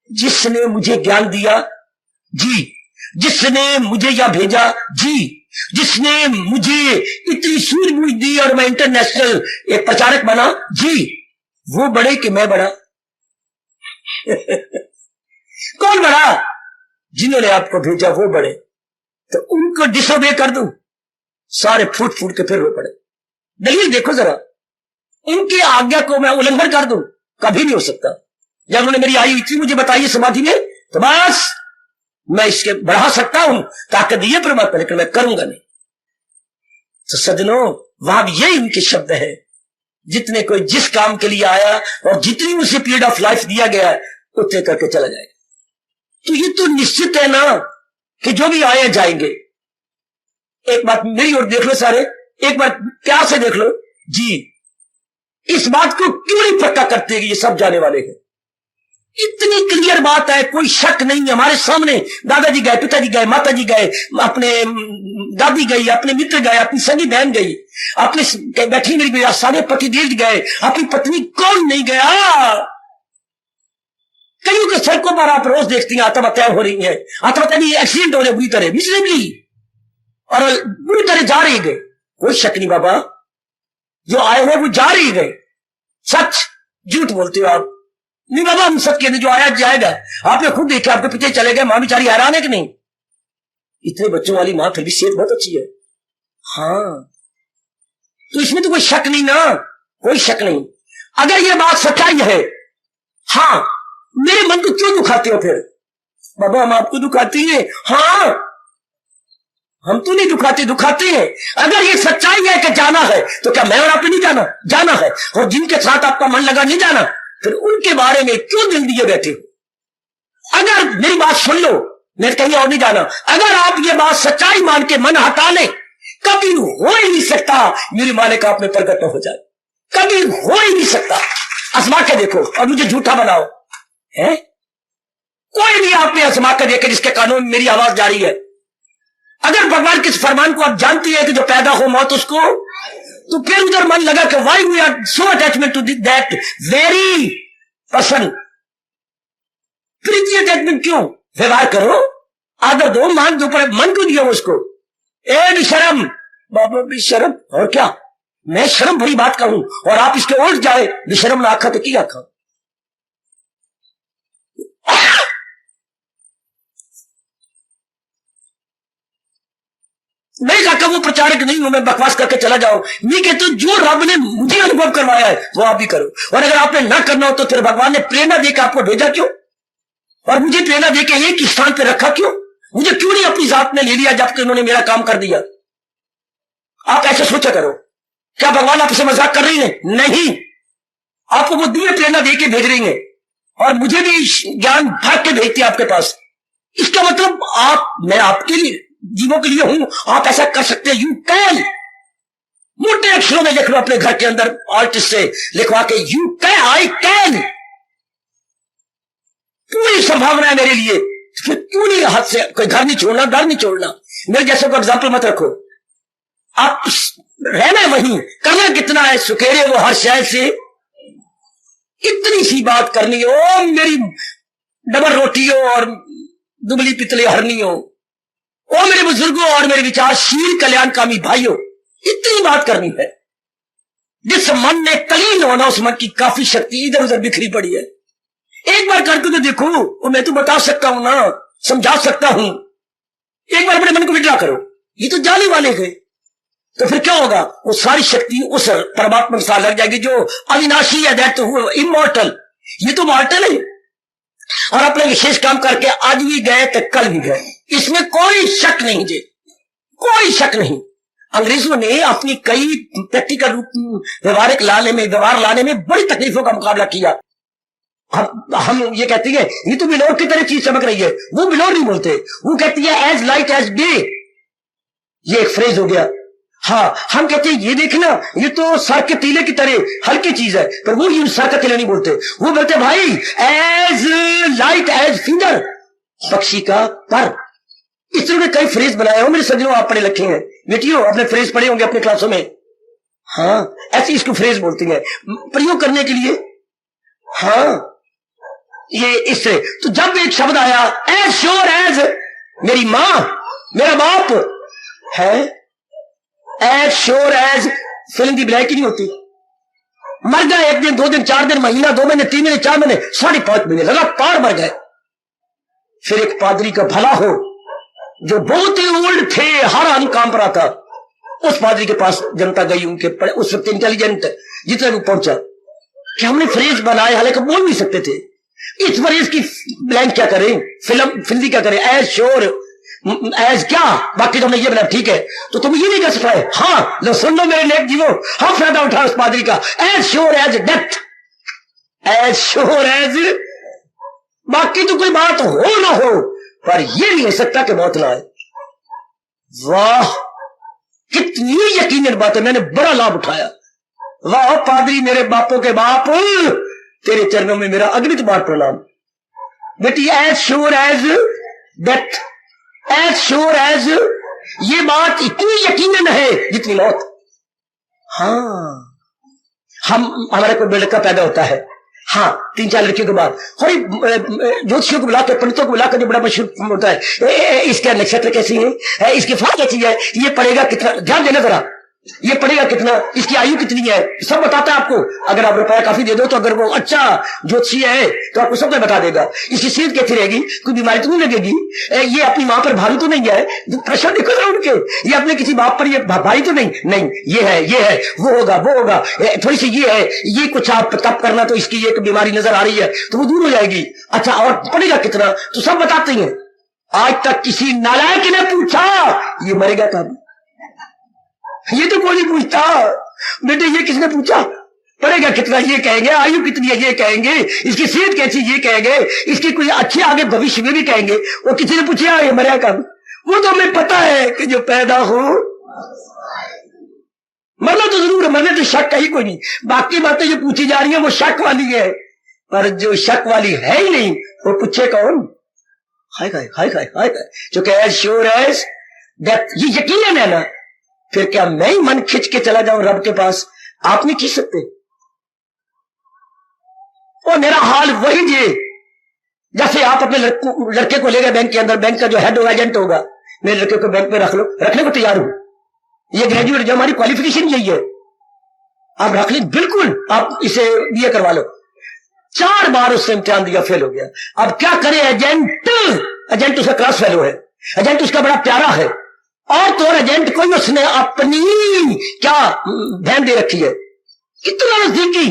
जिसने मुझे ज्ञान दिया जी, जिसने मुझे यह भेजा जी, जिसने मुझे इतनी सूझबूझ दी और मैं इंटरनेशनल एक प्रचारक बना जी, वो बड़े कि मैं बड़ा? कौन बड़ा? जिन्होंने आपको भेजा वो बड़े। तो उनको डिसोबे कर दूं, सारे फूट फूट के फिर रो पड़े। दलील देखो जरा, उनकी आज्ञा को मैं उल्लंघन कर दूं, कभी नहीं हो सकता। जब उन्होंने मेरी आयु इतनी मुझे बताई समाधि में, तो बस मैं इसके बढ़ा सकता हूं, ताकत दिए परमात्मा, लेकिन मैं करूंगा नहीं। तो सज्जनों, वहां भी यही उनके शब्द है, जितने कोई जिस काम के लिए आया और जितनी उसे पीरियड ऑफ लाइफ दिया गया है उतने करके चला जाएगा। तो ये तो निश्चित है ना कि जो भी आए जाएंगे। एक बात मेरी ओर देख लो सारे, एक बार प्यार से देख लो जी, इस बात को क्यों नहीं पक्का करते कि ये सब जाने वाले हैं? इतनी क्लियर बात है, कोई शक नहीं है। हमारे सामने दादाजी गए, पिताजी गए, माताजी गए, अपने दादी गई, अपने मित्र गए, अपनी सगी बहन गई, अपने बैठी मेरी गई, सारे पतिदेव गए, अपनी पत्नी कौन नहीं गया? कईयों के सड़कों पर आप रोज देखती हैं आत्महत्याएं हो रही है, आत्महत्या नहीं, एक्सीडेंट हो रहे बुरी तरह, मिसलेबली, और बुरी तरह जा रही गए। कोई शक नहीं बाबा, जो आए हुए वो जा रही गए। सच झूठ बोलते हो आप? नहीं बाबा, हम सच कहते, जो आया जाएगा। आपने खुद देखा, आपके पिता चले गए, मां बेचारी हैरान है कि नहीं? इतने बच्चों वाली मां, फिर भी सेहत बहुत अच्छी है। हाँ, तो इसमें तो कोई शक नहीं ना, कोई शक नहीं। अगर ये बात सच्चाई है, हाँ, मेरे मन को क्यों दुखाते हो फिर? बाबा हम आपको दुखाती हैं? हाँ, हम तो नहीं दुखाते, दुखाते हैं। अगर ये सच्चाई है कि जाना है, तो क्या मैं और आपने नहीं जाना? जाना है। और जिनके साथ आपका मन लगा नहीं जाना, फिर उनके बारे में क्यों दिल दिए बैठे हो? अगर मेरी बात सुन लो, मैं कहीं और नहीं जाना। अगर आप ये बात सच्चाई मान के मन हटा ले, कभी हो ही नहीं सकता मेरे मालिक आप में प्रकट हो जाए, कभी हो ही नहीं सकता। आजमा के देखो और मुझे झूठा बनाओ, है? कोई नहीं आपने आजमा के देखे जिसके कानून में मेरी आवाज जा रही है। अगर भगवान के इस फरमान को आप जानती है कि जो पैदा हो मौत उसको, तो फिर उधर मन लगा कि why we are so attachment to that very person. प्रीति अटैचमेंट क्यों? व्यवहार करो, आदर दो, मान दो, पर मन क्यों दिया उसको? ए बेशरम, बाबा बेशरम, और क्या मैं शर्म भरी बात कहूं और आप इसके उल्ट जाए, बेशरम ना आखा तो क्या आखा? नहीं काका वो प्रचारक नहीं हूं मैं, बकवास करके चला जाओ। नहीं कहते, जो रब ने मुझे अनुभव करवाया है वो आप भी करो। और अगर आपने ना करना हो तो फिर भगवान ने प्रेरणा देकर आपको भेजा क्यों? और मुझे प्रेरणा देकर एक स्थान पे रखा क्यों? मुझे क्यों नहीं अपनी जात में ले लिया जबकि उन्होंने मेरा काम कर दिया? आप ऐसे सोचा करो। क्या भगवान आपसे मजाक कर रही है? नहीं, आपको वो दिव्य प्रेरणा देके भेज रही है और मुझे भी ज्ञान भाग के भेजती है आपके पास। इसका मतलब आप, मैं आपके लिए, जीवों के लिए हूं, आप ऐसा कर सकते हैं। यू कैन, मोटे अक्षरों में लिख लो अपने घर के अंदर, आर्टिस्ट से लिखवा के, यू कैन, आई कैन। पूरी संभावना है मेरे लिए, फिर क्यों नहीं हाथ से कोई घर नहीं छोड़ना, डर नहीं छोड़ना। मेरे जैसे को एग्जाम्पल मत रखो। आप रहना वहीं, करना कितना है, सुखेरे वो हर शहर से इतनी सी बात करनी हो, मेरी डबल रोटी हो और दुबली पितली हरनी हो, ओ मेरे बुजुर्गों और मेरे विचारशील कल्याणकामी भाइयों, इतनी बात करनी है। जिस मन ने कलीन होना, उस मन की काफी शक्ति इधर उधर बिखरी पड़ी है। एक बार करके तो देखो, और मैं तो बता सकता हूं ना, समझा सकता हूं। एक बार अपने मन को विड्रा करो, ये तो जाने वाले गए, तो फिर क्या होगा? वो सारी शक्ति उस परमात्मा के साथ लग जाएगी जो अविनाशी है, दैट इमॉर्टल। ये तो मॉर्टल है और अपने विशेष काम करके आज भी गए तो कल भी गए, इसमें कोई शक नहीं जी, कोई शक नहीं। अंग्रेजों ने अपनी कई प्रैक्टिकल रूप व्यवहारिक व्यवहार लाने में बड़ी तकलीफों का मुकाबला किया। हम ये कहते हैं ये तो बिलोर की तरह चीज चमक रही है, वो बिलोर नहीं बोलते, वो कहती है एज लाइट एज डे। ये एक फ्रेज हो गया। हाँ, हम कहते हैं ये देखना, ये तो सर के तीले की तरह हल्की चीज है, पर वो यूं सर का तीला नहीं बोलते, वो बोलते भाई एज लाइट एज फिंगर, पक्षी का पर। इस तरह के कई फ्रेज बनाए हो मेरे सज्जनों, आप पढ़े लिखे हैं, बेटियों आपने फ्रेज पढ़े होंगे अपने क्लासों में। हाँ, ऐसी इसको फ्रेज बोलती है प्रयोग करने के लिए। हाँ, ये इससे तो जब एक शब्द आया एज श्योर एज मेरी मां मेरा बाप है, एज श्योर एज फिल्म की ब्लैक ही नहीं होती। मर गए 1 दिन 2 दिन 4 दिन, महीना 2 महीने 3 महीने 4 महीने 5.5 महीने लगातार मर गए। फिर एक पादरी का भला हो जो बहुत ही ओल्ड थे, हर आनी काम पर आता, उस पादरी के पास जनता गई, उनके उस वक्त इंटेलिजेंट जितने को पहुंचा कि हमने फ्रेज बनाए, हालांकि बोल नहीं सकते थे। इस फ्रेज की ब्लैंक क्या करें, फिल्दी क्या करें, एज श्योर एज क्या, बाकी तो हमने ये बनाया, ठीक है। तो तुम ये नहीं कर सकते, हाँ लो सुन लो मेरे नेक जीवो, हम फायदा उठा उस पादरी का, as sure as death, as sure as, बाकी तो कोई बात हो ना हो, पर ये नहीं हो सकता कि मौत ना आए। वाह कितनी यकीनन बात है, मैंने बड़ा लाभ उठाया। वाह पादरी मेरे बापों के बाप, तेरे चरणों में मेरा अगणित बार प्रणाम। बेटी as sure as death, as sure as, ये बात इतनी यकीनन है जितनी मौत। हाँ हमारे कोई लड़का पैदा होता है, हाँ 3-4 लड़कियों के बाद, और ज्योतिषियों को बुलाकर, पंडितों को बुलाकर जो बड़ा मशहूर होता है, इसके नक्षत्र कैसी है, इसकी फल कैसी है, ये पड़ेगा कितना, ध्यान देना जरा, ये पड़ेगा कितना, इसकी आयु कितनी है, सब बताता है आपको। अगर आप रुपया काफी दे दो तो अगर वो अच्छा ज्योतिषी है तो आपको सब बता देगा। इसकी सेहत कैसी रहेगी, कोई बीमारी तो नहीं लगेगी, ये अपनी मां पर भारी तो नहीं है, प्रश्न देखो ना उनके, ये अपने किसी बाप पर ये भारी तो नहीं, ये है, वो होगा, थोड़ी सी ये है, ये कुछ आप तप करना तो इसकी एक बीमारी नजर आ रही है तो वो दूर हो जाएगी। अच्छा और पड़ेगा कितना, तो सब बताते हैं। आज तक किसी नालायक ने पूछा ये मरेगा कब, ये तो कोई नहीं पूछता। बेटे ये किसने पूछा, पड़ेगा कितना ये कहेंगे, आयु कितनी है ये कहेंगे, इसकी सेहत कैसी ये कहेंगे, इसकी कोई अच्छी आगे भविष्य में भी कहेंगे। वो किसी ने पूछा ये मरेगा कब, वो तो हमें पता है कि जो पैदा हो मरना तो जरूर है, मरने तो शक का ही कोई नहीं। बाकी बातें जो पूछी जा रही है वो शक वाली है, पर जो शक वाली है ही नहीं वो पूछे कौन, हाय जो कहे एज श्योर एज डेथ, ये यकीन है ना, फिर क्या मैं ही मन खिंच के चला जाऊं रब के पास, आप नहीं खींच सकते। और मेरा हाल वही जे, जैसे आप अपने लड़के को ले गए बैंक के अंदर, बैंक का जो हेड होगा एजेंट होगा, मेरे लड़के को बैंक पे रख लो, रखने को तैयार हूं, ये ग्रेजुएट जो हमारी क्वालिफिकेशन यही है, आप रख ली बिल्कुल, आप इसे बीए करवा लो। 4 बार उसने इम्तिहान दिया, फेल हो गया। अब क्या करे एजेंट उसका क्लास फेलो है, एजेंट उसका बड़ा प्यारा है, और तो एजेंट को उसने अपनी क्या ध्यान दे रखी है, कितना नजदीकी,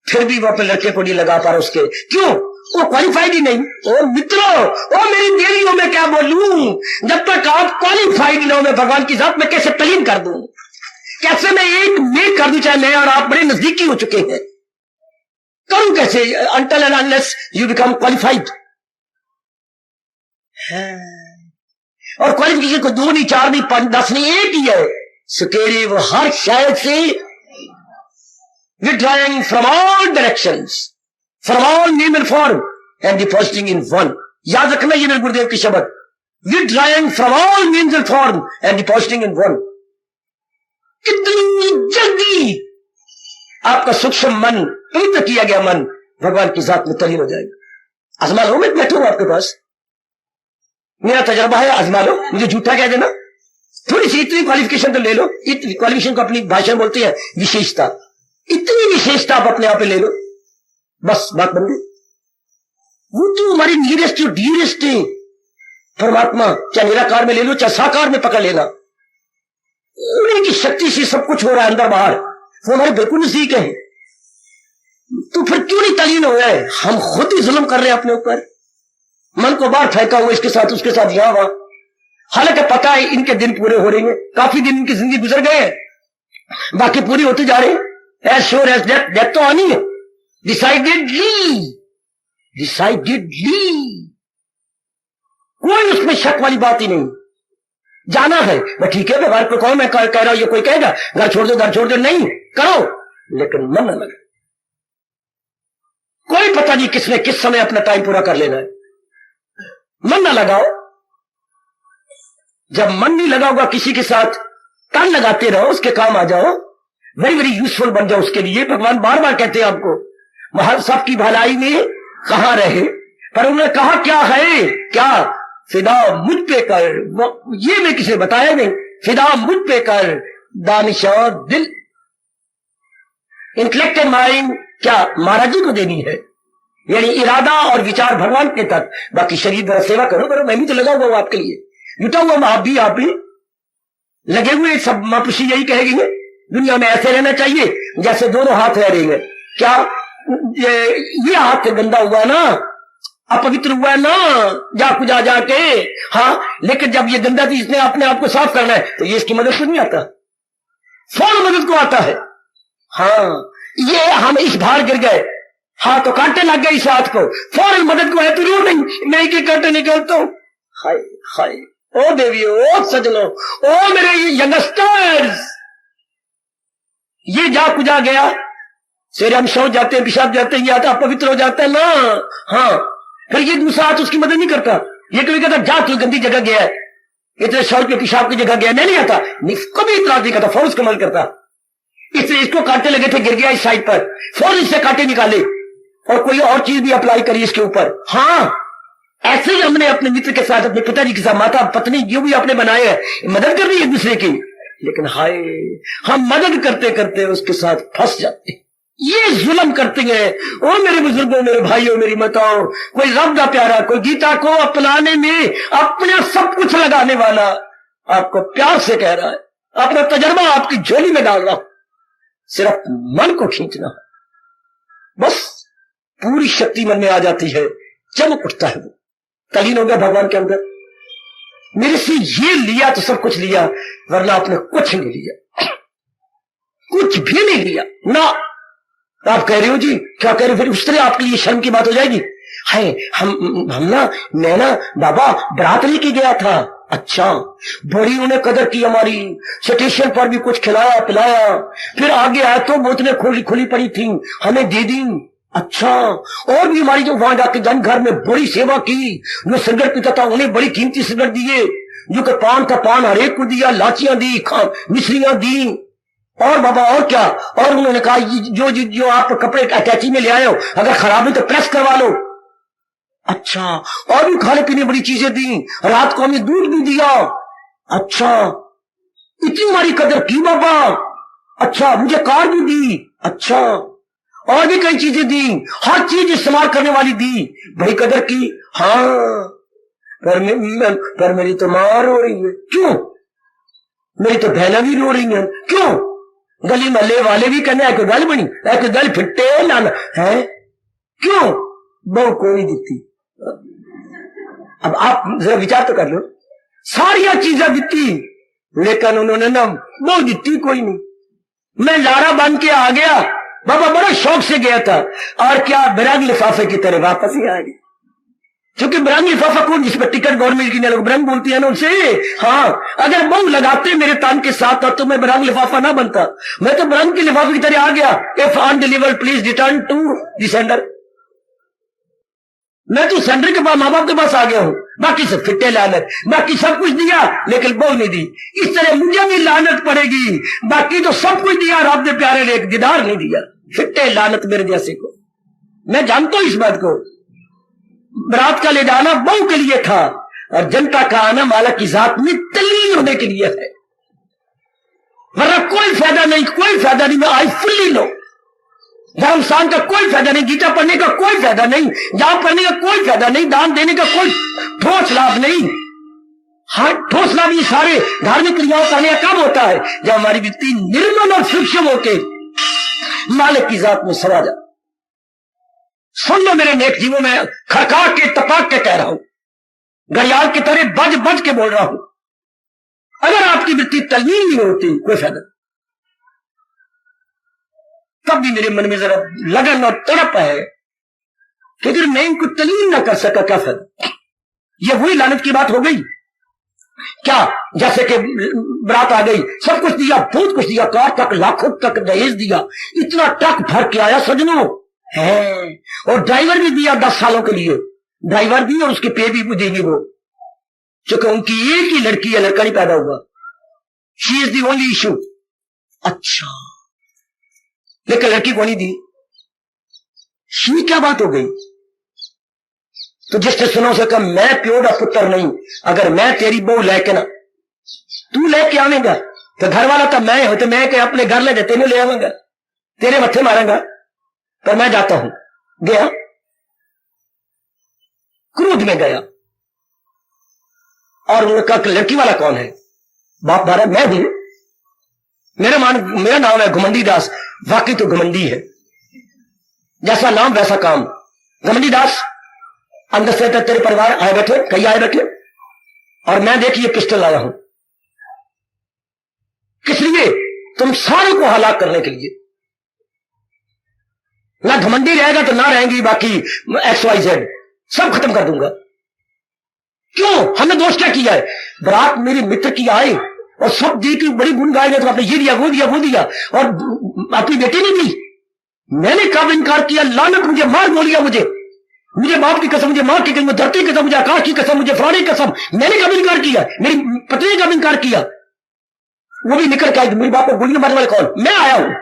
फिर भी वो अपने लड़के को नहीं लगा पा रहा उसके, क्यों, वो क्वालिफाइड ही नहीं। ओ मित्रों, ओ मेरी देवियों में क्या बोलूं, जब तक आप क्वालिफाइड ना हो, मैं भगवान की जात में कैसे तलीम कर दूं, कैसे मैं एक मेक कर दूं, चाहे मैं और आप बड़े नजदीकी हो चुके हैं, करूं कैसे, until and unless you become qualified। और क्वालिफिकेशन को 2 नहीं 4 नहीं 5 10 नहीं, एक ही है, सुकेरी वो हर शायद से withdrawing from all directions, from all name and form and depositing in one। याद रखना ये मेरे गुरुदेव की शब्द, withdrawing from all names and form and depositing in one। कितनी जल्दी आपका सूक्ष्म मन, पवित्र किया गया मन भगवान की जात में तलीन हो जाएगा। आजमा लो, मैं बैठा हूं आपके पास, मेरा तजर्बा है, आजमा लो, मुझे झूठा कह देना, थोड़ी सी इतनी क्वालिफिकेशन तो ले लो। इतनी क्वालिफिकेशन को अपनी भाषा में बोलते हैं विशेषता, इतनी विशेषता आप अपने आप पे ले लो, बस बात बन गई। वो तो हमारी नियरेस्ट और डियरेस्ट है परमात्मा, चाहे निराकार में ले लो चाहे साकार में पकड़ लेना, उनकी शक्ति से सब कुछ हो रहा है अंदर बाहर, वो हमारे बिल्कुल नजदीक है। तो फिर क्यों नहीं तलीन हो रहे, हम खुद ही जुल्म कर रहे हैं अपने ऊपर, मन को बाहर फेंका हुआ, इसके साथ उसके साथ यहां वहां, हालांकि पता है इनके दिन पूरे हो रहे हैं, काफी दिन इनकी जिंदगी गुजर गए हैं, बाकी पूरी होते जा रहे हैं। As sure as death, death तो आनी है, डिसाइडेडली, कोई उसमें शक वाली बात ही नहीं। जाना है मैं ठीक है, व्यवहार को कहो, मैं कह रहा हूं, ये कोई कहेगा घर छोड़ दो, नहीं करो, लेकिन मन न लगे। कोई पता नहीं किसने किस समय अपना टाइम पूरा कर लेना है, मन ना लगाओ। जब मन नहीं लगा होगा किसी के साथ, तन लगाते रहो, उसके काम आ जाओ, वेरी वेरी यूजफुल बन जाओ उसके लिए। भगवान बार बार कहते हैं आपको, महल सबकी भलाई में कहां रहे, पर उन्होंने कहा क्या है, क्या फिदा मुझ पे कर, ये मैं किसी ने बताया नहीं, फिदा मुझ पे कर दानिश और दिल, इंटेलेक्ट एंड माइंड क्या महाराज जी को देनी है, यानी इरादा और विचार भगवान के तक, बाकी शरीर द्वारा सेवा करो, मैं भी तो लगा हुआ हूं आपके लिए, जुटा हुआ आप भी लगे हुए, सब महापुरुषी यही कहेंगे, दुनिया में ऐसे रहना चाहिए जैसे दोनों हाथ रह रहे हैं। क्या ये हाथ गंदा हुआ ना, अपवित्र हुआ ना, जा जाके, हाँ, लेकिन जब ये गंदा थी, इसने अपने आप को साफ करना है, तो ये इसकी मदद को नहीं आता, फौरन मदद को आता है। हाँ, ये हम इस भार गिर गए, हाँ, तो कांटे लग गए इस हाथ को, फौरन मदद को है, तो रो नहीं, मैं के कांटे निकलता हूं। हाय हाय, ओ देवियों, ओ सजनों, ओ मेरे यंगस्टर्स, ये जा कुजा गया, सवेरे हम सो जाते हैं, पेशाब जाते हैं, ये आता अपवित्र हो जाता है ना, हाँ, फिर ये दूसरा हाथ उसकी मदद नहीं करता, ये कभी कहता जा तू गंदी जगह गया है, इतने शौच के पेशाब की जगह गया, नहीं आता, कभी इतराज नहीं करता, फौरन उसको मदद करता। इसलिए इसको कांटे लगे थे, गिर गया इस साइड पर, फौरन इससे कांटे निकाले और कोई और चीज भी अप्लाई करी इसके ऊपर। हाँ, ऐसे ही हमने अपने मित्र के साथ, अपने पिताजी के साथ, माता पत्नी जो भी आपने बनाए हैं, मदद कर रही है एक दूसरे की, लेकिन हाय, हम मदद करते करते उसके साथ फंस जाते, ये जुल्म करते हैं। ओ मेरे बुजुर्गों, मेरे भाइयों, मेरी माताओं, कोई रब दा प्यारा, कोई गीता को अपनाने में अपना सब कुछ लगाने वाला आपको प्यार से कह रहा है, अपना तजर्बा आपकी झोली में डाल रहा हूं, सिर्फ मन को खींचना, बस पूरी शक्ति मन में आ जाती है, चमक उठता है, वो तलीन हो गया भगवान के अंदर। मेरे से ये लिया तो सब कुछ लिया, वरना आपने कुछ नहीं लिया, कुछ भी नहीं लिया ना। आप कह रहे हो जी, क्या कह रहे हो, फिर उस तरह आपके लिए शर्म की बात हो जाएगी। हाय, हम ना, मैं ना बाबा बारात लेके गया था, अच्छा, बड़ी उन्हें कदर की हमारी, स्टेशन पर भी कुछ खिलाया पिलाया, फिर आगे आया तो बोतलें खुली खुली पड़ी थी, हमें दे दी, अच्छा, और भी हमारी जो वहां जाके जन घर में बड़ी सेवा की, जो सिगरेट पीता था उन्हें बड़ी कीमती सिगरेट दिए, जो कि पान था पान हरेक को दिया, लाचियां दी, मिश्रियां दी, और बाबा और क्या, और उन्होंने कहा जो आप कपड़े अटैची में ले आए हो, अगर खराब है तो प्रेस करवा लो, अच्छा, और भी खाने पीने बड़ी चीजें दी, रात को हमें दूध भी दिया, अच्छा, इतनी हमारी कदर की बाबा, अच्छा, मुझे कार भी दी, अच्छा, और भी कई चीजें दी, हर चीज इस्तेमाल करने वाली दी, बड़ी कदर की। हाँ, पर मेरी तो मां रो रही है, क्यों, मेरी तो बहना भी रो रही है, क्यों, गली महल्ले वाले भी कहने एक गल बनी, एक गल फिट्टे लाना है, क्यों, बहु को नहीं दिखती। अब आप जरा विचार तो कर लो, सारिया चीजें दिखती, लेकिन उन्होंने ना बहु दिखती कोई नहीं। मैं लारा बन के आ गया, बाबा बड़ा शौक से गया था, और क्या बिरंग लिफाफे की तरह वापस ही आ गया, क्योंकि बिरंग लिफाफा कौन, जिस पर टिकट गवर्नमेंट की लोग बिरंग बोलती है ना उनसे, हाँ, अगर बहु लगाते मेरे तान के साथ तो मैं बिरंग लिफाफा ना बनता, मैं तो बिरंग के लिफाफे की तरह आ गया, if undelivered please return to the sender, मैं तो सेंडर के पास, माँ बाप के पास आ गया हूं, बाकी सब फिट्टे लानत, बाकी सब कुछ दिया लेकिन बहु नहीं दी, इस तरह मुझे भी लानत पड़ेगी, बाकी तो सब कुछ दिया, रब दे प्यारे ने एक दीदार नहीं दिया, फिट्टे लानत मेरे जैसे को। मैं जानता हूं इस बात को, बारात का ले जाना बहु के लिए था, और जनता का आना मालिक की जात में तल्लीन होने के लिए है, वरना कोई फायदा नहीं, कोई फायदा नहीं। मैं आई फुल्ली लो, धर्मस्थान का कोई फायदा नहीं, गीता पढ़ने का कोई फायदा नहीं, जाप करने का कोई फायदा नहीं, दान देने का कोई ठोस लाभ नहीं। हाँ, ठोस लाभ ये सारे धार्मिक क्रियाओं करने का कब होता है, जब हमारी वृत्ति निर्मल और सूक्ष्म होके मालिक की जात में समा जाए। सुन लो मेरे नेक जीवों में खड़का के तपाक के कह रहा हूं, घड़ियाल की तरह बज बज के बोल रहा हूं, अगर आपकी वृत्ति तल्लीन नहीं होती कोई फायदा, तब भी मेरे मन में जरा लगन और तड़प है कि अगर मैं इनको तलीम ना कर सका क्या फायदा। ये वही लानत की बात हो गई क्या, जैसे कि बरात आ गई, सब कुछ दिया, बहुत कुछ दिया, कार तक लाखों तक दहेज दिया, इतना ट्रक भर के आया सजनों है, और ड्राइवर भी दिया 10 सालों के लिए, ड्राइवर भी और उसके पे भी देंगे वो, क्योंकि उनकी एक ही लड़की है, लड़का नहीं पैदा हुआ, she is the only issue. अच्छा, लेकिन लड़की को नहीं दी, ये क्या बात हो गई। तो जिसने सुनो से कहा मैं प्यो का पुत्र नहीं, अगर मैं तेरी बहू लेके ना तू लेके आवेगा तो घर वाला तो मैं हो, तो मैं के अपने घर ले जाते ले आऊंगा, तेरे मत्थे मारूंगा, पर मैं जाता हूं। गया, क्रोध में गया, और उन्होंने कहा लड़की वाला कौन है, बाप मारा मैं हूं, मेरा नाम है घमंडी दास, वाकई तो घमंडी है, जैसा नाम वैसा काम। घमंडी दास, अंदर से तेरे परिवार आए बैठे, कई आए बैठे, और मैं देखिए पिस्टल लाया हूं। किस लिए? तुम सारे को हलाक करने के लिए। ना घमंडी रहेगा तो ना रहेंगी बाकी XYZ, सब खत्म कर दूंगा। क्यों? हमने दोष क्या किया है? बारात मेरे मित्र की आए और सब दी की बड़ी गुण गाएंगे, तो आपने ये दिया वो दिया वो दिया, और अपनी बेटी नहीं दी। मैंने कब इनकार किया? लानत, मुझे मार बोलिया, मुझे बाप की कसम, मुझे मां की कसम, धरती की कसम, मुझे आकाश की कसम, मुझे फलाने की कसम, मैंने कब इनकार किया? मेरी पत्नी ने कब इनकार किया? वो भी निकल के आई, मेरे बाप को गोली मारने वाले कौन? मैं आया हूं।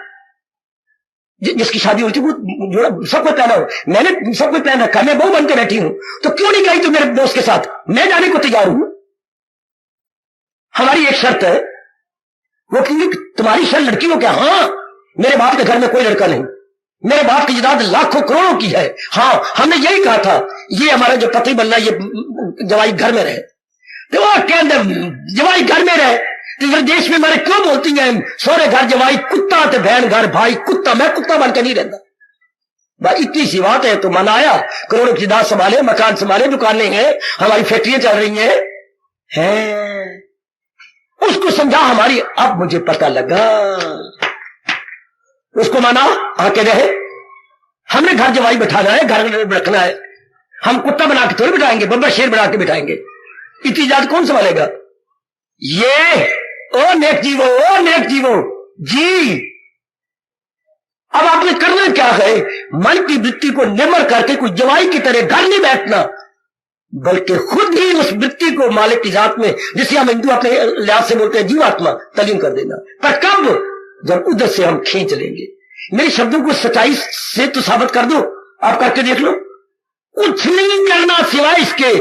जिसकी शादी हुई थी वो जोड़ा सब कुछ पहना हो, मैंने सब कुछ पहन रखा, मैं बहू बन के बैठी हूं, तो क्यों नहीं गई तू मेरे दोस्त के साथ? मैं जाने को तैयार हूं। हमारी एक शर्त है, वो क्योंकि तुम्हारी शर्त लड़की हो क्या? हाँ, मेरे बाप के घर में कोई लड़का नहीं, मेरे बाप की जायदाद लाखों करोड़ों की है। हाँ, हमने यही कहा था, ये हमारा जो पति बनना, ये जवाई घर में रहे। तो वो कहते जवाई घर में रहे, तो फिर देश में हमारे क्यों बोलती हैं सोरे घर जवाई कुत्ता, तो बहन घर भाई कुत्ता? मैं कुत्ता बन के नहीं रहता भाई, इतनी सी बात है। तो मनाया, करोड़ों की जायदाद संभाले, मकान संभाले, दुकानें हैं, हमारी फैक्ट्रियां चल रही हैं। उसको समझा हमारी, अब मुझे पता लगा। उसको माना, आके रहे। हमने घर जवाई बैठाना है, घर रखना है, हम कुत्ता बना के थोड़ी बिठाएंगे, बब्बर शेर बना के बिठाएंगे। इतनी जात कौन संभालेगा? ये ओ नेक जीवो जी। अब आपने करना क्या है? मन की वृत्ति को निमर करके कोई जवाई की तरह घर नहीं बैठना, बल्कि खुद ही उस वृत्ति को मालिक की जात में, जिसे हम हिंदू अपने लिहाज से बोलते हैं जीवात्मा, तलीम कर देना। पर कब? जब उधर से हम खींच लेंगे। मेरे शब्दों को सच्चाई से तो साबित कर दो, आप करके देख लो। कुछ नहीं करना सिवाय इसके।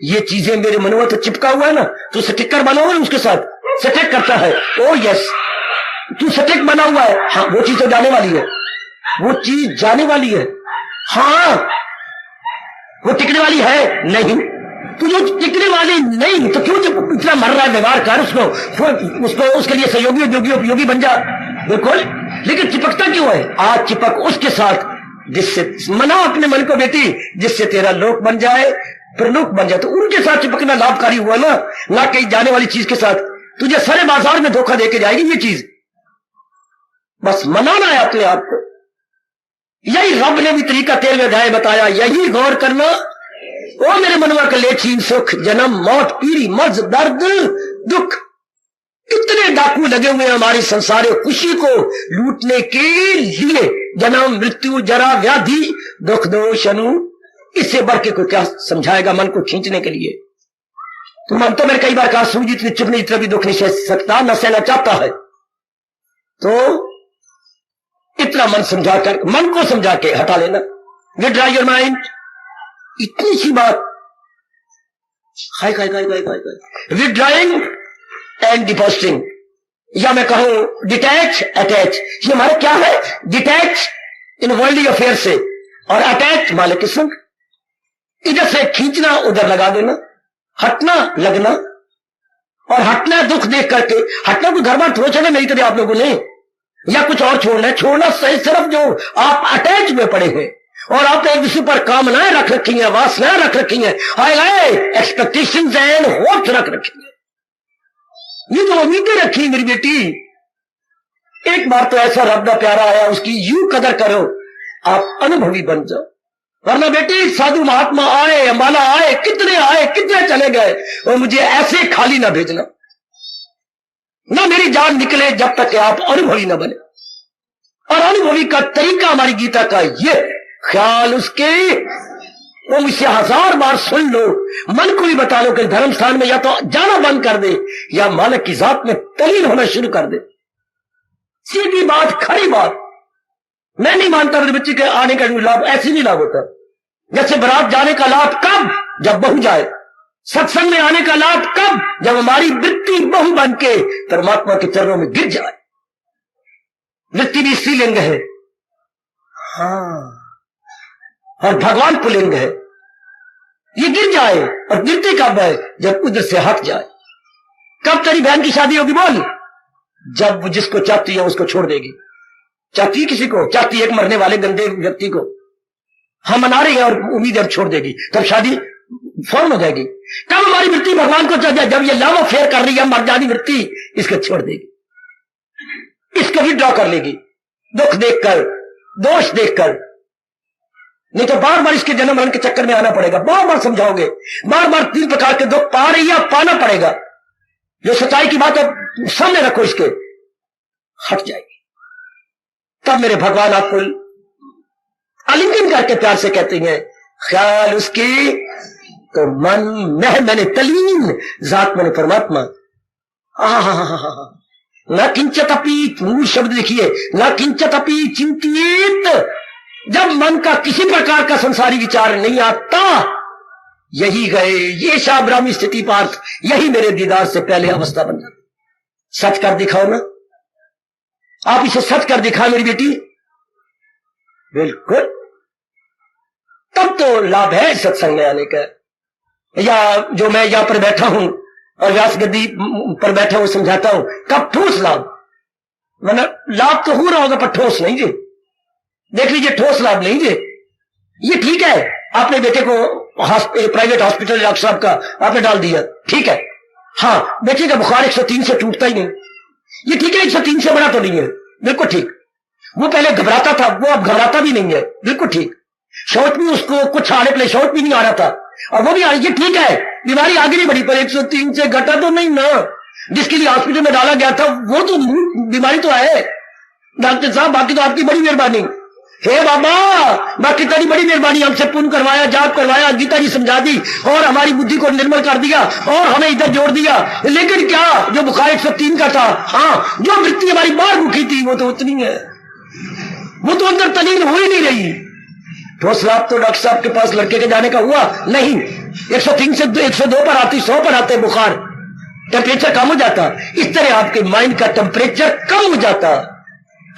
ये चीजें मेरे मनों तो चिपका हुआ है ना, तो स्टिकर बनाओ ना, उसके साथ स्टिक करता है। ओ यस, तू स्टिक बना हुआ है। हाँ, वो चीज तो जाने वाली है, वो चीज जाने वाली है। हाँ, वो टिकने वाली है नहीं, तू जो टिकने वाली नहीं, तो क्यों जब इतना मर रहा है? व्यवहार कर उसको उसके लिए सहयोगी उपयोगी बन जा, बिल्कुल। लेकिन चिपकता क्यों है? आज चिपक उसके साथ जिससे मना अपने मन को बेटी, जिससे तेरा लोक बन जाए, प्रलोक बन जाए। तो उनके साथ चिपकना लाभकारी हुआ ना कहीं जाने वाली चीज के साथ। तुझे सारे बाजार में धोखा देके जाएगी ये चीज। बस मनाना है अपने आप को। यही रब ने भी तरीका 13वें अध्याय बताया, यही गौर करना। ओ मेरे मनवा के ले छीन सुख, जन्म मौत पीड़ी मर्ज दर्द दुख। कितने डाकू लगे हुए हैं हमारी संसार खुशी को लूटने के लिए। जन्म मृत्यु जरा व्याधि दुख दोष अनु, इससे बढ़ के कोई क्या समझाएगा मन को खींचने के लिए? तो मन तो मैंने कई बार कहा, सूझ इतनी चुभनी इतना भी दुख नहीं सह सकता, न सहना चाहता है। तो इतना मन को समझा के हटा लेना। विड्रॉ योर माइंड, इतनी सी बात। विड्रॉइंग एंड डिपॉजिटिंग, या मैं कहूं डिटैच अटैच। ये हमारा क्या है? डिटैच इन वर्ल्डली अफेयर से, और अटैच मालिक के संग। इधर से खींचना, उधर लगा देना, हटना लगना। और हटना दुख देख करके हटना। कोई घर बार थोड़ा छोड़ना नहीं तो आप लोगों ने, या कुछ और छोड़ना सही सिर्फ जो आप अटैच में पड़े हैं और आपने एक दूसरे पर कामनाएं रख रखी हैं, वासनाएं रख रखी हैं, हाय एक्सपेक्टेशंस एंड होप्स रख रखी हैं। ये जो उम्मीदें रखी मेरी बेटी, एक बार तो ऐसा रब का प्यारा आया, उसकी यूं कदर करो, आप अनुभवी बन जाओ। वरना बेटी साधु महात्मा आए, अंबाला आए, कितने चले गए, और मुझे ऐसे खाली ना भेजना, ना मेरी जान निकले जब तक कि आप अनुभवी ना बने। और अनुभवी का तरीका हमारी गीता का ये ख्याल उसके, वो मुझसे 1000 बार सुन लो, मन को भी बता लो कि धर्म स्थान में या तो जाना बंद कर दे या मालिक की जात में तलीन होना शुरू कर दे। सीधी बात, खरी बात। मैं नहीं मानता मेरे बच्चे के आने का लाभ ऐसे नहीं लाभ होता। जैसे बारात जाने का लाभ कब? जब बहू जाए। सत्संग में आने का लाभ कब? जब हमारी वृत्ति बहू बन के परमात्मा के चरणों में गिर जाए। वृत्ति भी स्त्रीलिंग है, हाँ, और भगवान पुलिंग है। ये गिर जाए, और गिरती कब है? जब उधर से हट जाए। कब तेरी बहन की शादी होगी? बोल। जब वो जिसको चाहती है उसको छोड़ देगी। चाहती है किसी को, चाहती है एक मरने वाले गंदे व्यक्ति को, हम मना रहे हैं और उम्मीद अब छोड़ देगी, तब शादी फौरन हो जाएगी। कब हमारी वृत्ति भगवान को चाहिए, जब ये लव अफेयर कर रही है, मर जानी वृत्ति, इसको छोड़ देगी, इसको भी ड्रॉ कर लेगी, दुख देखकर, दोष देखकर। नहीं तो बार बार इसके जन्म मरण के चक्कर में आना पड़ेगा, बार बार समझाओगे, बार बार 3 प्रकार के दुख पा रही है, पाना पड़ेगा। जो सच्चाई की बात है सामने रखो, इसके हट जाएगी। तब मेरे भगवान आपको आलिंगन करके प्यार से कहते हैं, ख्याल उसकी तो मन मैंने तलीन जात मन परमात्मा। न किंचत अपी, मूल शब्द लिखिए, न किंचत अपी चिंतित। जब मन का किसी प्रकार का संसारी विचार नहीं आता, यही गए ये शाब्रामी स्थिति पार्थ, यही मेरे दीदार से पहले अवस्था बन जाती। सच कर दिखाओ ना, आप इसे सच कर दिखाओ मेरी बेटी, बिल्कुल, तब तो लाभ है सत्संग में आने का। या जो मैं यहां पर बैठा हूं और व्यास गद्दी पर बैठा हूं समझाता हूं, कब ठोस लाभ, वरना लाभ तो हो रहा होगा पर ठोस नहीं जी। देख लीजिए, ठोस लाभ नहीं जी। ये ठीक है, आपने बेटे को प्राइवेट हॉस्पिटल डॉक्टर साहब का आपने डाल दिया, ठीक है। हाँ, बेटे का बुखार 103 से टूटता ही नहीं, ये ठीक है, 103 से बड़ा तो नहीं है, बिल्कुल ठीक। वो पहले घबराता था, वो अब घबराता भी नहीं है, बिल्कुल ठीक। शौच भी उसको कुछ आने के लिए शौच भी नहीं आ रहा था, और वो भी आ, ये ठीक है, बीमारी आगे नहीं बढ़ी, पर 103 से घटा तो नहीं ना। जिसके लिए हॉस्पिटल में डाला गया था वो तो बीमारी तो है। डॉक्टर साहब, बाकी तो आपकी बड़ी मेहरबानी, हे बाबा, बाकी तेरी बड़ी मेहरबानी, हमसे पुण्य करवाया, जाप करवाया, गीता जी समझा दी और हमारी बुद्धि को निर्मल कर दिया और हमें इधर जोड़ दिया। लेकिन क्या, जो बुखार 103 का था, हाँ, जो वृत्ति हमारी बाहर मुखी थी वो तो उतनी है, वो तो अंदर तलीन हो ही नहीं रही। ठोस लाभ तो डॉक्टर साहब के पास लड़के के जाने का हुआ नहीं, 103 से 102 पर आती, 100 पर आते बुखार, टेम्परेचर कम हो जाता। इस तरह आपके माइंड का टेम्परेचर कम हो जाता,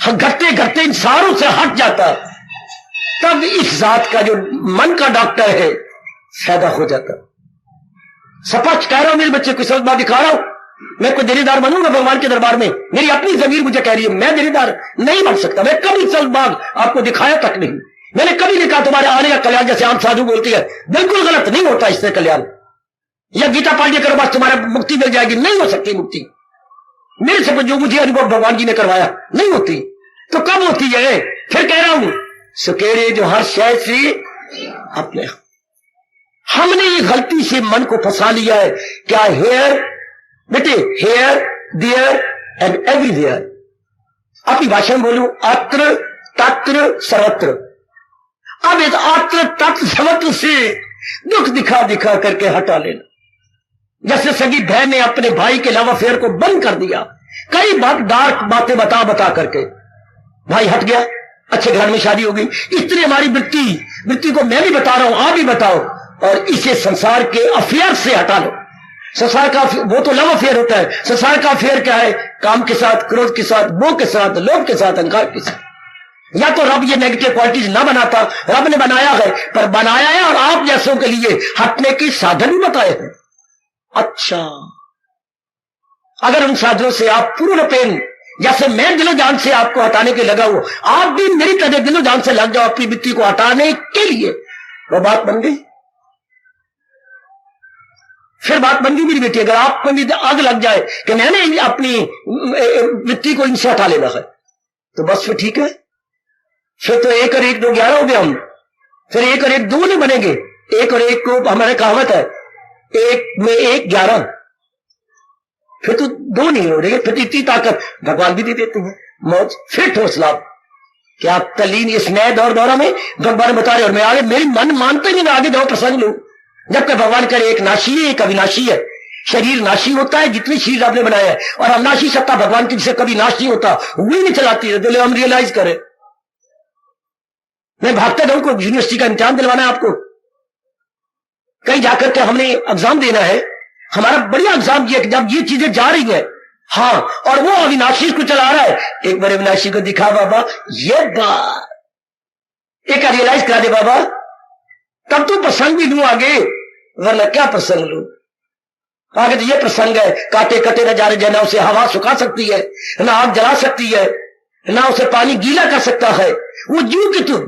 घटते घटते इन सारों से हट जाता, तब इस जात का जो मन का डॉक्टर है फायदा हो जाता। सपच कह रहा हूं, मेरे बच्चे को समझ बात दिखा रहा हूं, मैं कोई देरीदार बनूंगा भगवान के दरबार में, मेरी अपनी जमीर मुझे कह रही है मैं देरीदार नहीं बन सकता। मैं कभी सलबाग आपको दिखाया तक नहीं, मैंने कभी नहीं कहा तुम्हारे आने का कल्याण, जैसे आम साधु बोलती है, बिल्कुल गलत, नहीं होता इससे कल्याण। या गीता पाठ करो बस तुम्हारा मुक्ति मिल जाएगी, नहीं हो सकती मुक्ति। मेरे से जो मुझे अनुभव भगवान जी ने करवाया नहीं होती, तो कब होती है? फिर कह रहा हूं, सुकेरे जो हर शय से अपने, हमने ये गलती से मन को फंसा लिया है। क्या हेयर बेटे, हेयर देयर एंड एवरीवेयर, अपनी भाषा में बोलूं, अत्र तत्र सर्वत्र। अब इस अत्र तत्र सर्वत्र से दुख दिखा दिखा करके हटा लेना। जैसे सगी बहन ने अपने भाई के लव अफेयर को बंद कर दिया, कई बात डार्क बातें बता बता करके, भाई हट गया, अच्छे घर में शादी हो गई। इस तरह हमारी वृत्ति को मैं भी बता रहा हूं, आप भी बताओ, और इसे संसार के अफेयर से हटा लो। संसार का वो तो लव अफेयर होता है, संसार का अफेयर क्या है? काम के साथ, क्रोध के साथ, मोह के साथ, लोभ के साथ, अहंकार के साथ। या तो रब ये नेगेटिव क्वालिटीज ना बनाता, रब ने बनाया है, पर बनाया है और आप जैसों के लिए हटने के साधन भी बताए हैं। अच्छा, अगर उन साधनों से आप पूर्ण पेन, जैसे मैं दिलो जान से आपको हटाने के लगा हूं, आप भी मेरी तरह दिलो जान से लग जाओ अपनी वृत्ति को हटाने के लिए, वो बात बन गई। फिर बात बन गई मेरी बेटी, अगर आपको भी आग लग जाए कि मैंने अपनी वृत्ति को इनसे हटा लेना है, तो बस फिर ठीक है, फिर तो 1 और 1 2 11 हो गए हम, फिर 1 और 1 2 नहीं बनेंगे। 1 और 1 को हमारे कहावत है, 1 में 1 11, फिर तो 2 नहीं हो रही, फिर इतनी ताकत भगवान भी दे देते हैं। मौज, फिर ठोस लाभ, क्या आप तलीन इस नए दौरा में भगवान बता रहे, और मैं आगे, मेरी मन मानते ही नहीं, मैं आगे जाओ प्रसंग लू। जबकि भगवान करे एक नाशी है, एक अविनाशी है। शरीर नाशी होता है जितने शरीर आपने बनाया है, और अविनाशी सत्ता भगवान की जिसे कभी नाश नहीं होता, वही नहीं चलाती है। तो हम रियलाइज करें, मैं भागते रहूं, को यूनिवर्सिटी का इम्तिहान दिलवाना है आपको, कहीं जाकर के हमने एग्जाम देना है, हमारा बढ़िया एग्जाम ये, जब ये चीजें जा रही है, हाँ, और वो अविनाशी को चला रहा है, एक बार अविनाशी को दिखा बाबा, ये बात एक रियलाइज करा दे बाबा, तब तो प्रसंग भी लू आगे, वरना क्या प्रसंग लू। आगे तो ये प्रसंग है, काटे कटे न जाने जाए, ना उसे हवा सुखा सकती है, ना आग जला सकती है, ना उसे पानी गीला कर सकता है। वो जू की तू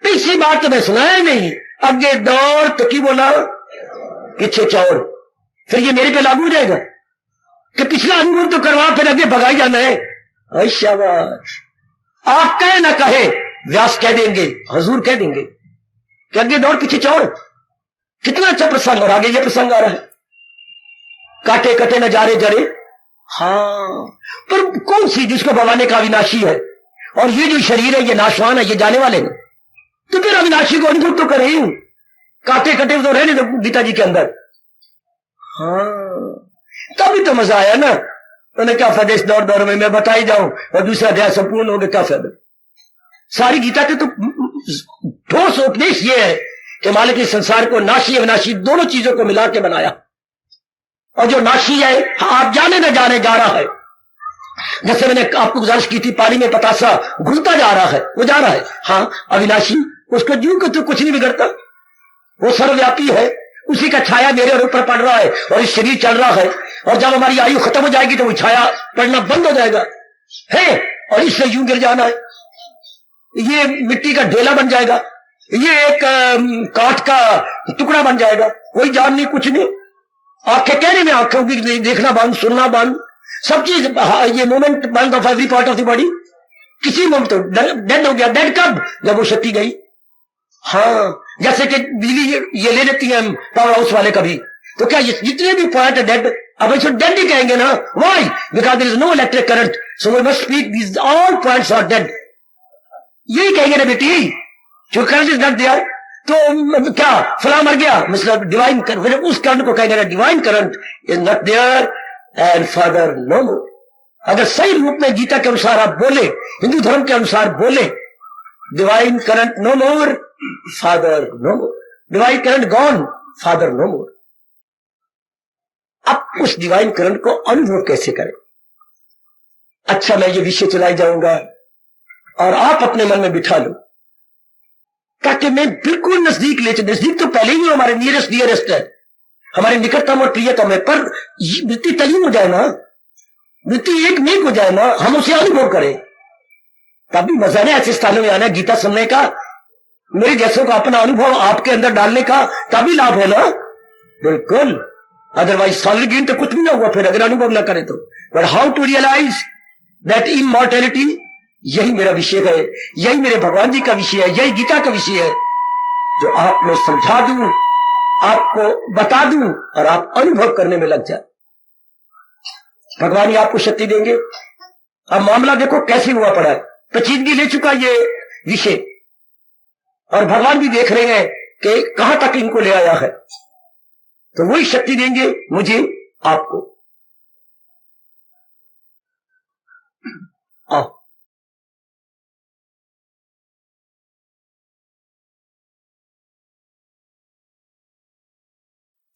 पिछली बार तो मैं सुनाया नहीं, आगे दौड़ तो की बोला पीछे चौड़। फिर ये मेरे पे लागू हो जाएगा कि पिछला अनुभव तो करवा, फिर आगे भगाई जाना है। शाबाश। आप कहे ना कहे, व्यास कह देंगे, हजूर कह देंगे कि आगे दौड़ पीछे चौड़। कितना अच्छा प्रसंग। और आगे ये प्रसंग आ रहा है, काटे कटे न जारे जरे। हाँ, पर कौन सी जिसको भवाने का अविनाशी है, और ये जो शरीर है ये नाशवान है, ये जाने वाले हैं, तो फिर अविनाशी को अनुभव तो करे ही। काटे कटे तो रहने दो गीता जी के अंदर। हाँ, तभी तो मजा आया ना। उन्हें क्या फायदा इस दौर दौर में मैं बताई जाऊं और दूसरा अध्याय संपूर्ण हो गया, क्या फायदा। सारी गीता के तो ठोस उपदेश ये है कि मालिक ने संसार को नाशी अविनाशी दोनों चीजों को मिला के बनाया, और जो नाशी है आप जाने न जाने जा रहा है। जैसे मैंने आपको गुजारिश की थी, पानी में पतासा घुलता जा रहा है, वो जा रहा है। हाँ, अविनाशी उसको जीव को तो कुछ नहीं बिगड़ता, वो सर्वव्यापी है, उसी का छाया मेरे और ऊपर पड़ रहा है, और इस शरीर चल रहा है, और जब हमारी आयु खत्म हो जाएगी तो वो छाया पड़ना बंद हो जाएगा है, और इससे यूं गिर जाना है। ये मिट्टी का ढेला बन जाएगा, ये एक काठ का टुकड़ा बन जाएगा, कोई जान नहीं, कुछ नहीं। आंखें कहने में आंखों की देखना बंद, सुनना बंद, सब चीज, ये मूवमेंट बंद of every part of the body. किसी मोमेंट तो डेड हो गया। डेड कब? जब वो शक्ति गई। हाँ, जैसे कि बिजली ये ले लेती है पावर हाउस वाले कभी, तो क्या जितने भी पॉइंट है डेड, अब इसको डेड ही कहेंगे ना। Why? Because there is no electric current, so we must speak these all points are dead. यही कहेंगे ना बेटी, जो करंट इज नॉट देयर, तो क्या फला मर गया, मतलब डिवाइन करंट, उस करंट को कहेंगे divine current is not there and father no more. अगर सही रूप में गीता के अनुसार आप बोले, हिंदू धर्म के अनुसार बोले, divine current no more, father no more, divine current gone, father no more. अब उस डिवाइन करंट को अनुभव कैसे करें? अच्छा, मैं ये विषय चलाई जाऊंगा और आप अपने मन में बिठा लो, ताकि मैं बिल्कुल नजदीक ले चलूं। नजदीक तो पहले ही हमारे नियरेस्ट डियरेस्ट है, हमारे निकटतम और प्रियतम है, पर वृत्ति तलीम हो जाए ना, वृत्ति एक नेक हो जाए ना, हम उसे अनुभव करें, तभी मजा है ऐसे स्थानों में आना, गीता सुनने का, मेरे जैसों का अपना अनुभव आपके अंदर डालने का, तभी लाभ है ना। बिल्कुल, अदरवाइज सॉलिड गेन तो कुछ भी ना हुआ फिर, अगर अनुभव ना करें तो। But how to realise that immortality, यही मेरा विषय है, यही मेरे भगवान जी का विषय है, यही गीता का विषय है, जो आप मैं समझा दूं, आपको बता दूं, और आप अनुभव करने में लग जाए। भगवान ही आपको शक्ति देंगे। अब मामला देखो कैसे हुआ पड़ा है, पेचीदगी ले चुका ये विषय, और भगवान भी देख रहे हैं कि कहां तक इनको ले आया है, तो वही शक्ति देंगे मुझे, आपको। आओ।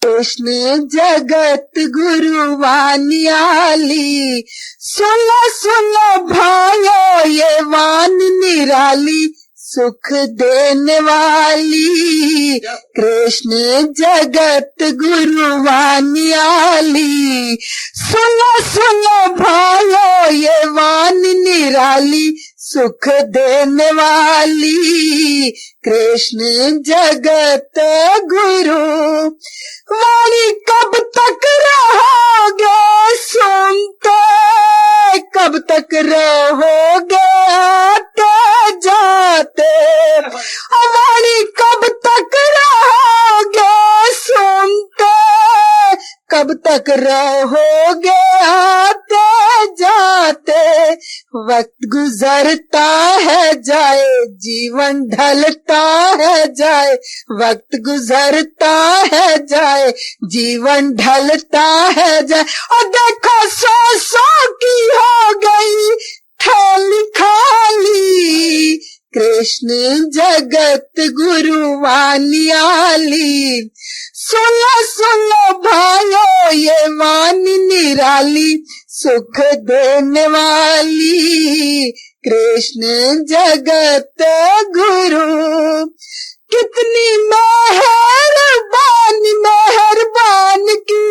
कृष्ण जगत गुरु वानियाली, सुनो सुनो भाइयों ये वान निराली, सुख देने वाली। कृष्ण जगत गुरु वानियाली, सुनो सुनो भाइयों ये वान निराली, सुख देने वाली। कृष्ण जगत गुरु वाणी कब तक रहोगे सुनते, कब तक रहोगे आते जाते, वाणी कब तक रहोगे सुनते, कब तक रहोगे आते जाते। वक्त गुजरता है जाए, जीवन ढलता है जाए, वक्त गुजरता है जाए, जीवन ढलता है जाए। और देखो 100 की हो गई थैली खाली, कृष्ण जगत गुरु वानियाली। सुनो सुनो भाइयों ये वाणी निराली, सुख देने वाली। कृष्ण जगत गुरु कितनी मेहरबान मेहरबान की,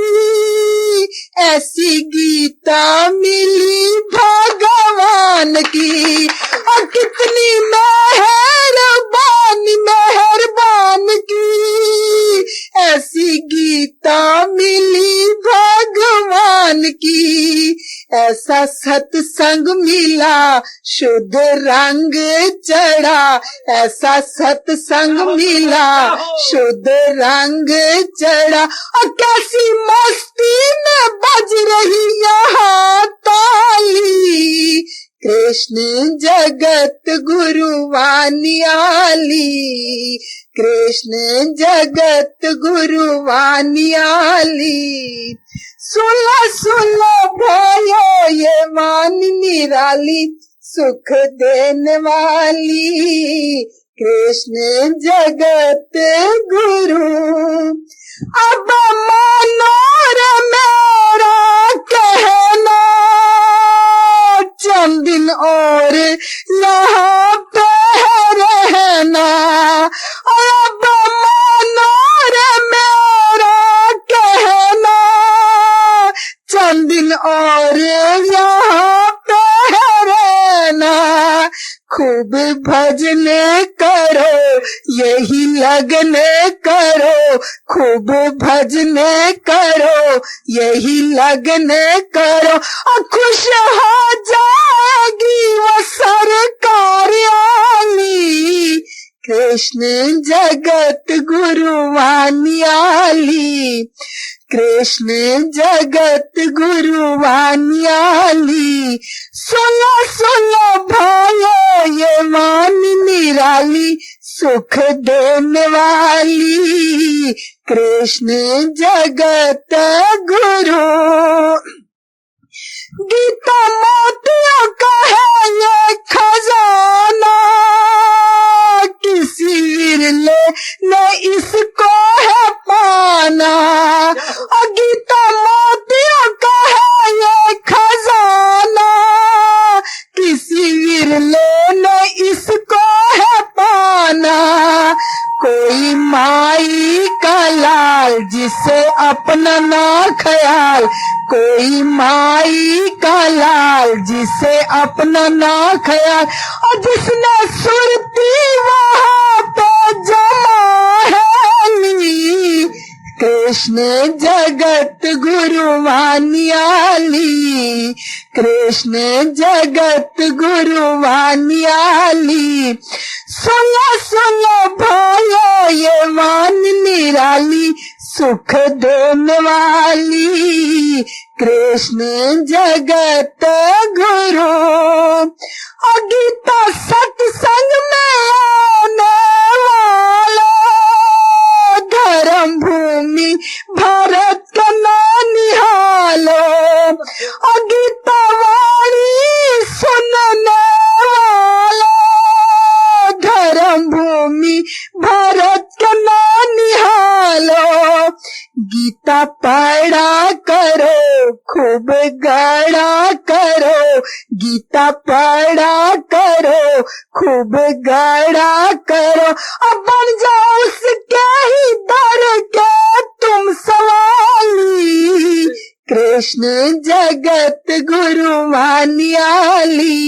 मिली भगवान की, ऐसा सत्संग मिला शुद्ध रंग चढ़ा, ऐसा सत्संग मिला शुद्ध रंग चढ़ा। और कैसी मस्ती में बज रही यहाँ ताली, कृष्ण जगत गुरु वानियाली, कृष्ण जगत गुरु वानियाली। सुनो सुनो भाइयों ये वाणी निराली, सुख देने वाली, कृष्ण जगत गुरु। अब मानो रे मेरा कहना, चंद दिन और यहाँ पे रहना। और अब मानो रे मेरा कहना, चंद दिन और यहाँ पे रहना। खूब भजन करो यही लगन करो, खूब भजन करो यही लगन करो। और खुश हो जाएगी वो सरकार आली, कृष्ण जगत गुरु वानियाली, कृष्ण जगत गुरु वानियाली। सुनो सुनो भाइयों ये वाणी निराली, सुख देने वाली, कृष्ण जगत गुरु। गीता मोतियों का है ये खजाना, किसी विरले ने इसको है पाना। और गीता मोतियों का है ये खजाना, किसी विरले ने इसको है पाना। कोई माई का लाल जिसे अपना ना ख्याल, कोई माई का लाल जिसे अपना ना ख्याल। और जिसने सुरती वहाँ पे जमा है नी, कृष्ण जगत गुरु वानियाली, कृष्ण जगत गुरु वानियाली। सुनो सुनो भाइयों ये वाणी निराली, सुख देने वाली, कृष्ण जगत गुरु। और गीता सत्संग में आने वाले, धर्म भूमि भारत का निहालो। और गीता वाणी सुनने वाले, धर्म भूमि भारत का निहालो। गीता पढ़ा करो खूब गढ़ा करो, गीता पढ़ा करो खूब गढ़ा करो। अब बन जाओ उसके ही दर के तुम सवाली, कृष्ण जगत गुरु वानियाली,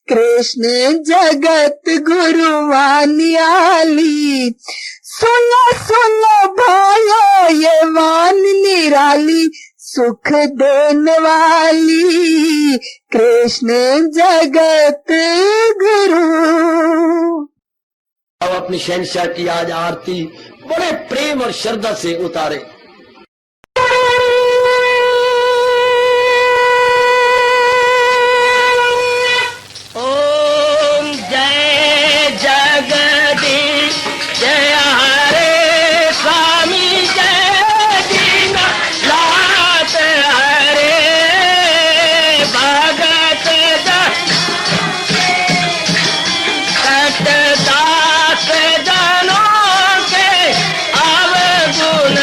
कृष्ण जगत गुरु वानियाली। सुनो सुनो भाइयों ये वाणी निराली, सुख देने वाली, कृष्ण जगत गुरु। अब अपनी शहंशाह की आज आरती बड़े प्रेम और श्रद्धा से उतारे। ओम जय जगदीश जय हरे स्वामी जय दीना लात हरे भगत सतदास जनों के अवगुण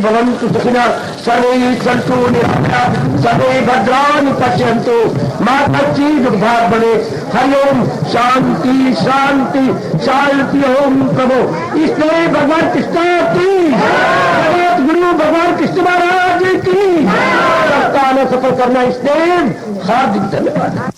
भवन्तु सुखिनः सर्वे सन्तु निरामयाः सर्वे भद्राणि पश्यन्तु मा कश्चित् दुर्भाग् भवेत्। हरि ओम शांति शांति शांति। ओम प्रभु इसलिए भगवान कृष्ण की जगत गुरु भगवान कृष्ण महाराज की सप्ताह सफल करना इसलिए हार्दिक धन्यवाद।